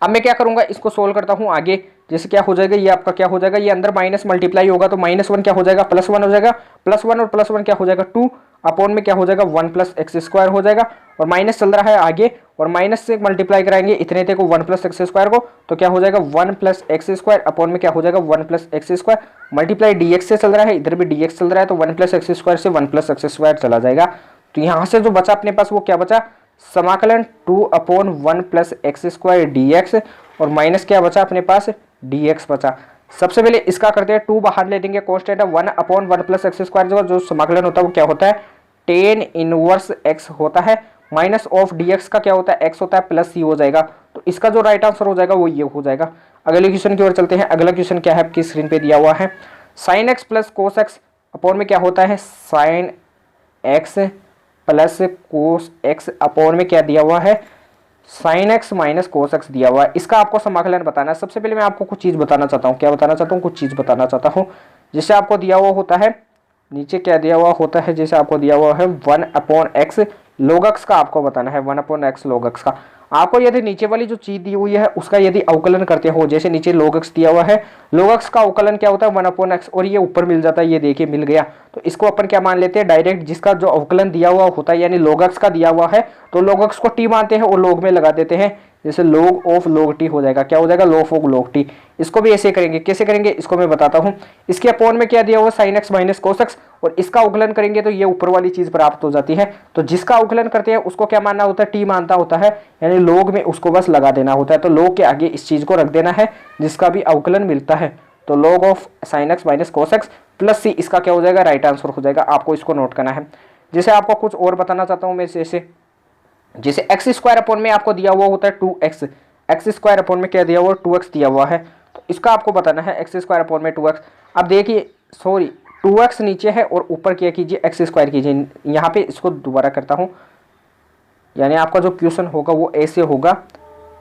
अब मैं क्या करूंगा, इसको सोल्व करता हूं आगे। जैसे क्या हो जाएगा, ये आपका क्या हो जाएगा, ये अंदर माइनस मल्टीप्लाई होगा तो -1 क्या हो जाएगा, +1 हो जाएगा, +1 और +1 क्या हो जाएगा 2 अपॉन में क्या हो जाएगा 1 + x² हो जाएगा। और माइनस चल रहा है आगे और माइनस से मल्टीप्लाई कराएंगे इतने थे को 1 + x² को, तो क्या हो जाएगा 1 + x² अपॉन में क्या हो जाएगा 1 + x²। मल्टीप्लाई dx से चल रहा है, इधर भी dx चल रहा है, तो 1 + x² से 1 + x² चला जाएगा। तो यहाँ से जो बचा अपने पास वो क्या बचा, समाकलन 2/1 + x² dx और माइनस क्या बचा अपने पास, dx बचा। सबसे पहले इसका करते हैं, 2 बाहर ले देंगे, कांस्टेंट है 1/1 + x² जो समाकलन होता है वो क्या होता है, tan इनवर्स x होता है, माइनस ऑफ dx का क्या होता है, x होता है, प्लस c हो जाएगा। तो इसका जो राइट आंसर हो जाएगा वो ये हो जाएगा। अगले क्वेश्चन की ओर चलते हैं। अगला क्वेश्चन क्या है, आपकी स्क्रीन पे दिया हुआ है। sin x + cos x upon में क्या होता है, sin x + cos x upon में क्या दिया हुआ है, sin x - cos x दिया हुआ है। इसका आपको समाकलन बताना है। सबसे पहले मैं आपको कुछ चीज़ बताना चाहता हूँ। क्या बताना चाहता हूँ, कुछ चीज़ बताना चाहता हूँ। जैसे आपको दिया हुआ होता है, नीचे क्या दिया हुआ होता है, जैसे आपको दिया हुआ है 1/x log x का आपको बताना है, 1/x log x का। आपको यदि नीचे वाली जो चीज़ दी हुई है उसका यदि अवकलन करते हो, जैसे नीचे log x दिया हुआ है, log x का अवकलन क्या होता है 1/x, और ये ऊपर मिल जाता है, ये देखिए मिल गया। तो इसको अपन क्या मान लेते हैं, डायरेक्ट जिसका जो अवकलन दिया हुआ होता है यानी log x का दिया हुआ है तो log x को t मानते हैं और log में लगा देते हैं, जैसे log ऑफ log t हो जाएगा, क्या हो जाएगा log ऑफ log t। इसको भी ऐसे करेंगे, कैसे करेंगे इसको मैं बताता हूँ। इसके अपॉन में क्या दिया हुआ sin x minus cos x, और इसका अवकलन करेंगे तो ये ऊपर वाली चीज प्राप्त हो जाती है। तो जिसका अवकलन करते हैं उसको क्या मानना होता है, t मानता होता है, यानी log में उसको बस लगा देना होता है। तो log के आगे इस चीज को रख देना है जिसका भी अवकलन मिलता है। तो log of sin x minus cos x plus c, इसका क्या हो जाएगा, राइट आंसर हो जाएगा। आपको इसको नोट करना है। जैसे आपको कुछ और बताना चाहता हूँ मैं, जैसे एक्स स्क्वायर अपॉन में आपको दिया हुआ होता है 2x, एक्स स्क्वायर अपॉन में क्या दिया हुआ, 2x दिया हुआ है। तो इसका आपको बताना है एक्स स्क्वायर अपॉन में 2x। अब देखिए सॉरी 2x नीचे है और ऊपर क्या कीजिए, एक्स स्क्वायर कीजिए। यहाँ पे इसको दोबारा करता हूँ, यानी आपका जो क्वेश्चन होगा वो ऐसे होगा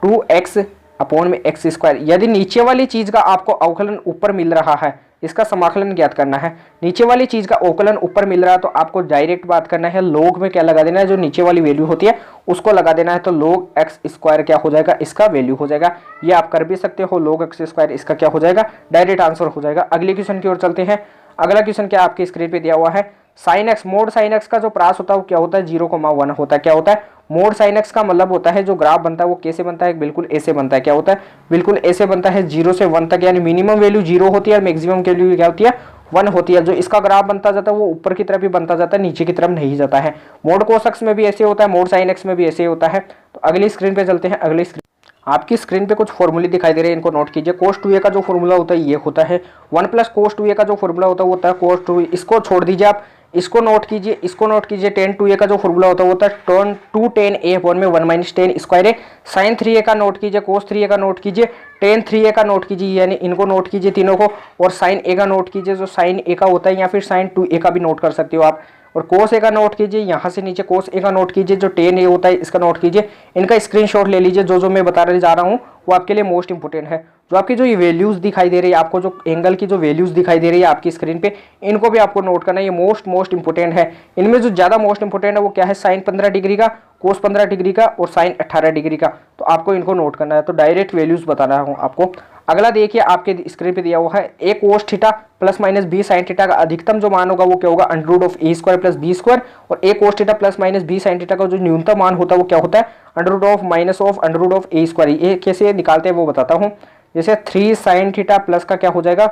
2x अपॉन में एक्स स्क्वायर। यदि नीचे वाली चीज़ का आपको अवकलन ऊपर मिल रहा है, इसका समाकलन ज्ञात करना है। नीचे वाली चीज का अवकलन ऊपर मिल रहा है तो आपको डायरेक्ट बात करना है, log में क्या लगा देना है, जो नीचे वाली वैल्यू होती है उसको लगा देना है। तो log एक्स स्क्वायर क्या हो जाएगा, इसका वैल्यू हो जाएगा। ये आप कर भी सकते हो, log एक्स स्क्वायर इसका क्या हो जाएगा, डायरेक्ट आंसर हो जाएगा। अगले क्वेश्चन की ओर चलते हैं। अगला क्वेश्चन क्या आपकी स्क्रीन पे दिया हुआ है, sine x, mod sine x का जो प्रास होता है वो क्या होता है, 0,1 होता है। क्या होता है, मोड साइन एक्स का मतलब होता है जो ग्राफ बनता है वो कैसे बनता है, बिल्कुल ऐसे बनता है। क्या होता है, बिल्कुल ऐसे बनता है 0 से 1 तक, यानी मिनिमम वैल्यू 0 होती है और मैक्सिमम वैल्यू क्या होती है, 1 होती है। जो इसका ग्राफ बनता जाता है वो ऊपर की तरफ ही बनता जाता है, नीचे की तरफ नहीं जाता है। मोड कोस एक्स में भी ऐसे होता है, मोड साइन एक्स में भी ऐसे होता है। तो अगली स्क्रीन पे चलते हैं। अगली स्क्रीन आपकी स्क्रीन पे कुछ फॉर्मूले दिखाई दे रहे हैं, इनको नोट कीजिए। कोस 2a का जो फॉर्मूला होता है ये होता है 1 प्लस कोस 2a का जो फॉर्मूला होता है वो होता है कोस 2। इसको छोड़ दीजिए आप, इसको नोट कीजिए, इसको नोट कीजिए। टेन 2a का जो फॉर्मूला होता है वो होता है 2 tan a अपॉन में 1 माइनस टेन स्क्वायर है। साइन 3a का नोट कीजिए, कोस 3a का नोट कीजिए, टेन 3a का नोट कीजिए, यानी इनको नोट कीजिए तीनों को। और साइन a का नोट कीजिए, जो साइन a का होता है, या फिर साइन 2a का भी नोट कर सकते हो आप। और कोस ए का नोट कीजिए, यहाँ से नीचे कोस ए का नोट कीजिए, जो टेन ए होता है इसका नोट कीजिए। इनका स्क्रीनशॉट ले लीजिए, जो मैं बताने जा रहा हूँ वो आपके लिए मोस्ट इंपोर्टेंट है। जो आपकी जो ये वैल्यूज दिखाई दे रही है, आपको जो एंगल की जो वैल्यूज दिखाई दे रही है आपकी स्क्रीन पे, इनको भी आपको नोट करना है। ये मोस्ट इंपोर्टेंट है। इनमें जो ज़्यादा मोस्ट इंपोर्टेंट है वो क्या है, साइन 15 डिग्री का, कोस 15 डिग्री का और साइन 18 डिग्री का। तो आपको इनको नोट करना है। तो डायरेक्ट वैल्यूज बताना हूँ आपको। अगला देखिए आपके स्क्रीन पे दिया हुआ है, A cos theta plus minus B sine theta का अधिकतम जो मान होगा वो क्या होगा, under root of A square plus B square. और A cos theta plus minus B sine theta का जो न्यूनतम मान होता है वो क्या होता है, under root of minus of under root of A square. ये कैसे निकालते हैं वो बताता हूँ। जैसे 3 साइन थीटा प्लस का क्या हो जाएगा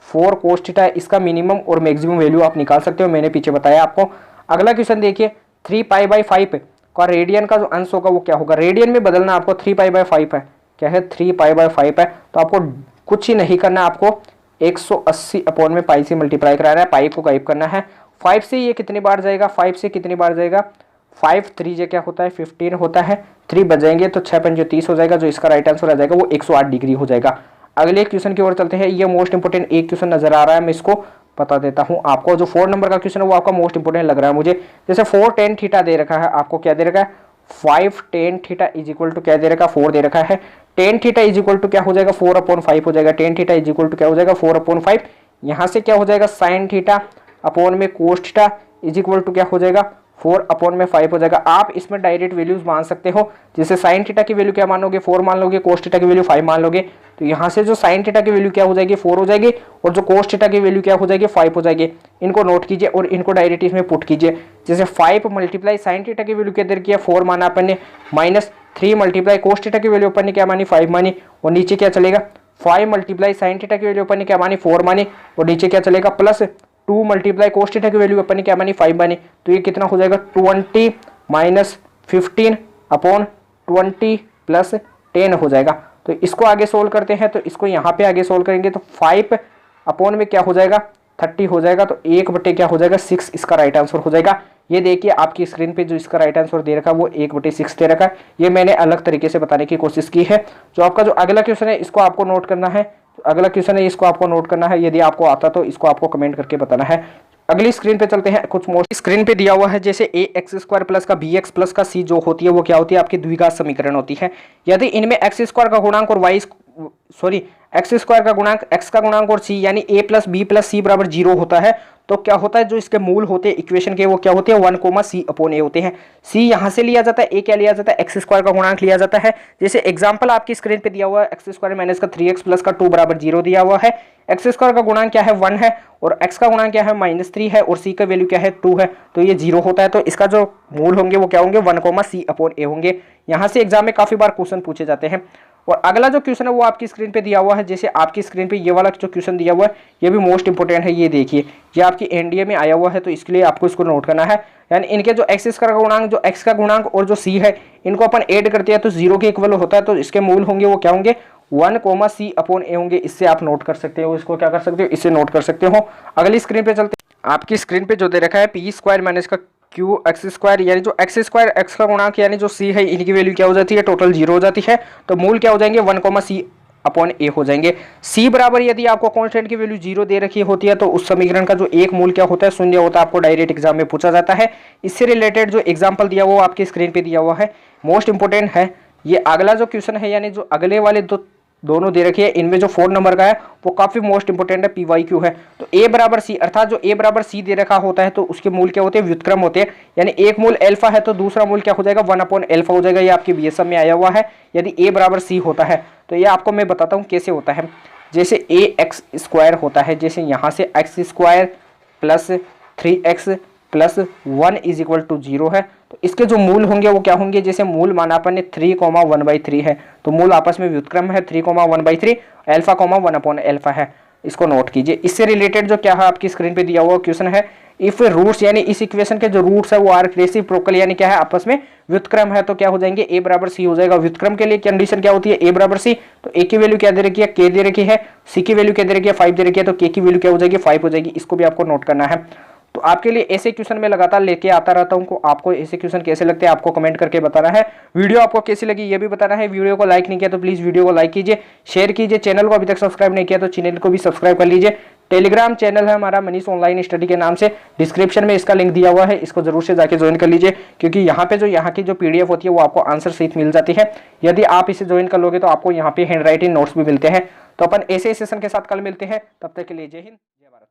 4 कोस थीटा, इसका मिनिमम और मैक्सिमम वैल्यू आप निकाल सकते हो, मैंने पीछे बताया आपको। अगला क्वेश्चन देखिए, 3π/5 का रेडियन का जो अंश होगा वो क्या होगा, रेडियन में बदलना आपको। 3π/5 है, क्या है 3π/5 है। तो आपको कुछ ही नहीं करना, आपको 180 अपॉन में पाई से मल्टीप्लाई कराना है, पाई को गायब करना है। 5 से ये कितनी बार जाएगा, 5 से कितनी बार जाएगा, 5 3 जे क्या होता है 15 होता है, 3 बच जाएंगे तो 6 5 30 हो जाएगा। जो इसका राइट आंसर आ जाएगा वो 108 डिग्री हो जाएगा। अगले क्वेश्चन की ओर चलते हैं। ये मोस्ट इंपोर्टेंट एक क्वेश्चन नजर आ रहा है, मैं इसको बता देता हूँ आपको। जो 4 नंबर का क्वेश्चन है वो आपका मोस्ट इंपोर्टेंट लग रहा है मुझे। जैसे 4 tan थीटा दे रखा है, आपको क्या दे रखा है 5 tan theta is equal to क्या दे रखा है 4 दे रखा है। tan theta is equal to क्या हो जाएगा 4/5 हो जाएगा। tan theta is equal to क्या हो जाएगा 4/5। यहाँ से क्या हो जाएगा साइन थीटा अपॉन में cos theta is equal to क्या हो जाएगा 4/5 हो जाएगा। आप इसमें डायरेक्ट वैल्यूज मान सकते हो। जैसे साइन थीटा की वैल्यू क्या मानोगे 4 मान लोगे, कोस थीटा की वैल्यू 5 मान लोगे। तो यहाँ से जो साइन थीटा की वैल्यू क्या हो जाएगी 4 हो जाएगी, और जो कोस थीटा की वैल्यू क्या हो जाएगी 5 हो जाएगी। इनको नोट कीजिए और इनको डायरेक्ट इसमें पुट कीजिए। जैसे 5 मल्टीप्लाई साइन थीटा की वैल्यू क्या दे रखी है 4 माना अपन ने, माइनस 3 मल्टीप्लाई कोस थीटा की वैल्यू अपन ने क्या मानी 5 मानी, और नीचे क्या चलेगा 5 मल्टीप्लाई साइन थीटा की वैल्यू अपन ने क्या मानी 4 मानी, और नीचे क्या चलेगा प्लस 2 मल्टीप्लाई कोस थीटा की वैल्यू अपन ने क्या मानी 5 मानी। तो ये कितना हो जाएगा 20 माइनस 15 अपॉन 20 प्लस 10 हो जाएगा। तो इसको आगे सोल्व करते हैं, तो इसको यहाँ पे आगे सोल्व करेंगे तो 5 अपॉन में क्या हो जाएगा 30 हो जाएगा। तो 1/, क्या हो जाएगा 6 इसका राइट आंसर हो जाएगा। ये देखिए आपकी स्क्रीन पे जो इसका राइट आंसर दे रखा है वो 1/6 दे रखा है। ये मैंने अलग तरीके से बताने की कोशिश की है। जो आपका जो अगला क्वेश्चन है इसको आपको नोट करना है, अगला क्वेश्चन है इसको आपको नोट करना है। यदि आपको आता तो इसको आपको कमेंट करके बताना है। अगली स्क्रीन पे चलते हैं। कुछ मोस्ट स्क्रीन पे दिया हुआ है, जैसे ax² प्लस का bx प्लस का c जो होती है वो क्या होती है आपकी द्विघात समीकरण होती है। यदि इनमें x² का गुणांक और y सॉरी एक्स स्क्वायर का गुणांक एक्स का गुणांक और सी यानी ए प्लस बी प्लस सी बराबर 0 होता है, तो क्या होता है जो इसके मूल होते हैं इक्वेशन के वो क्या होते हैं 1 सी अपॉन ए होते हैं। सी यहाँ से लिया जाता है, ए क्या लिया जाता है एक्स स्क्वायर का गुणांक लिया जाता है। जैसे एग्जांपल आपकी स्क्रीन पे दिया हुआ है एक्स स्क्वायर माइनस का 3x प्लस का 2 बराबर 0 दिया हुआ है। एक्स स्क्वायर का गुणांक क्या है 1 है और एक्स का गुणांक क्या है -3 है और सी का वैल्यू क्या है 2 है, तो ये 0 होता है। तो इसका जो मूल होंगे वो क्या होंगे 1 सी अपॉन ए होंगे। यहाँ से एग्जाम में काफी बार क्वेश्चन पूछे जाते हैं। और अगला जो क्वेश्चन है वो आपकी स्क्रीन पे दिया हुआ है। जैसे आपकी स्क्रीन पे ये वाला जो क्वेश्चन दिया हुआ है ये भी मोस्ट इंपोर्टेंट है, ये देखिए ये आपकी एनडीए में आया हुआ है, तो इसके लिए आपको इसको नोट करना है। यानी इनके जो एक्स का गुणांक जो एक्स का गुणांक और जो सी है इनको अपन ऐड करते हैं तो 0 के इक्वल होता है, तो इसके मूल होंगे वो क्या होंगे 1 सी अपॉन ए होंगे। इससे आप नोट कर सकते हो, इसको क्या कर सकते हो इससे नोट कर सकते हो। अगली स्क्रीन पे चलते हैं। आपकी स्क्रीन पे जो दे रखा है पी स्क्वायर माइनस का क्यू एक्स स्क्वायर, यानी जो एक्स स्क्वायर एक्स का गुणांक यानी जो सी है इनकी वैल्यू क्या हो जाती है टोटल 0 हो जाती है, तो मूल क्या हो जाएंगे 1 सी अपॉन ए हो जाएंगे। सी बराबर यदि आपको कांस्टेंट की वैल्यू 0 दे रखी होती है तो उस समीकरण का जो एक मूल क्या होता है 0 होता है, आपको डायरेक्ट एग्जाम में पूछा जाता है। इससे रिलेटेड जो एग्जाम्पल दिया हुआ आपकी स्क्रीन पे दिया हुआ है मोस्ट इंपोर्टेंट है। ये अगला जो क्वेश्चन है यानी जो अगले वाले दोनों दे रखी है इनमें जो 4 नंबर का है वो काफी मोस्ट इंपोर्टेंट है, पी क्यू है। तो ए बराबर सी अर्थात जो ए बराबर सी दे रखा होता है तो उसके मूल क्या होते हैं व्युत्क्रम होते हैं, यानी एक मूल अल्फा है तो दूसरा मूल क्या हो जाएगा 1/अल्फा हो जाएगा। ये आपके बीएसएम में आया हुआ है यदि ए बराबर सी होता है। तो ये आपको मैं बताता हूँ कैसे होता है। जैसे ए एक्स स्क्वायर होता है, जैसे यहाँ से x square plus 3x plus 1 is equal to 0 है, तो इसके जो मूल होंगे वो क्या होंगे, जैसे मूल माना अपन ने 3,1/3 है तो मूल आपस में व्युत्क्रम है 3,1/3 अल्फा 1/अल्फा है, इसको नोट कीजिए। इससे रिलेटेड जो क्या है आपकी स्क्रीन पे दिया हुआ क्वेश्चन है इफ रूट्स यानी इस इक्वेशन के जो रूट्स है वो आर रेसिप्रोकल यानी क्या है आपस में व्युत्क्रम है, तो क्या हो जाएंगे ए बराबर सी हो जाएगा। व्युत्क्रम के लिए कंडीशन क्या होती है ए बराबर सी, तो ए की वैल्यू क्या दे रखी है के दे रखी है, सी की वैल्यू क्या दे रखी है 5 दे रखी है, तो के की वैल्यू क्या हो जाएगी 5 हो जाएगी। इसको भी आपको नोट करना है। तो आपके लिए ऐसे क्वेश्चन मैं लगातार लेके आता रहता हूं, आपको ऐसे क्वेश्चन कैसे लगते हैं आपको कमेंट करके बताना है। वीडियो आपको कैसी लगी ये भी बताना है। वीडियो को लाइक नहीं किया तो प्लीज वीडियो को लाइक कीजिए, शेयर कीजिए। चैनल को अभी तक सब्सक्राइब नहीं किया तो चैनल को भी सब्सक्राइब कर लीजिए। टेलीग्राम चैनल है हमारा मनीष ऑनलाइन स्टडी के नाम से, डिस्क्रिप्शन में इसका लिंक दिया हुआ है, इसको जरूर से जाके ज्वाइन कर लीजिए क्योंकि यहाँ पे जो यहाँ की जो पीडीएफ होती है वो आपको आंसर सहित मिल जाती है। यदि आप इसे ज्वाइन कर लोगे तो आपको यहाँ पे हैंड राइटिंग नोट्स भी मिलते हैं। तो अपन ऐसे सेशन के साथ कल मिलते हैं, तब तक के लिए जय हिंद जय भारत।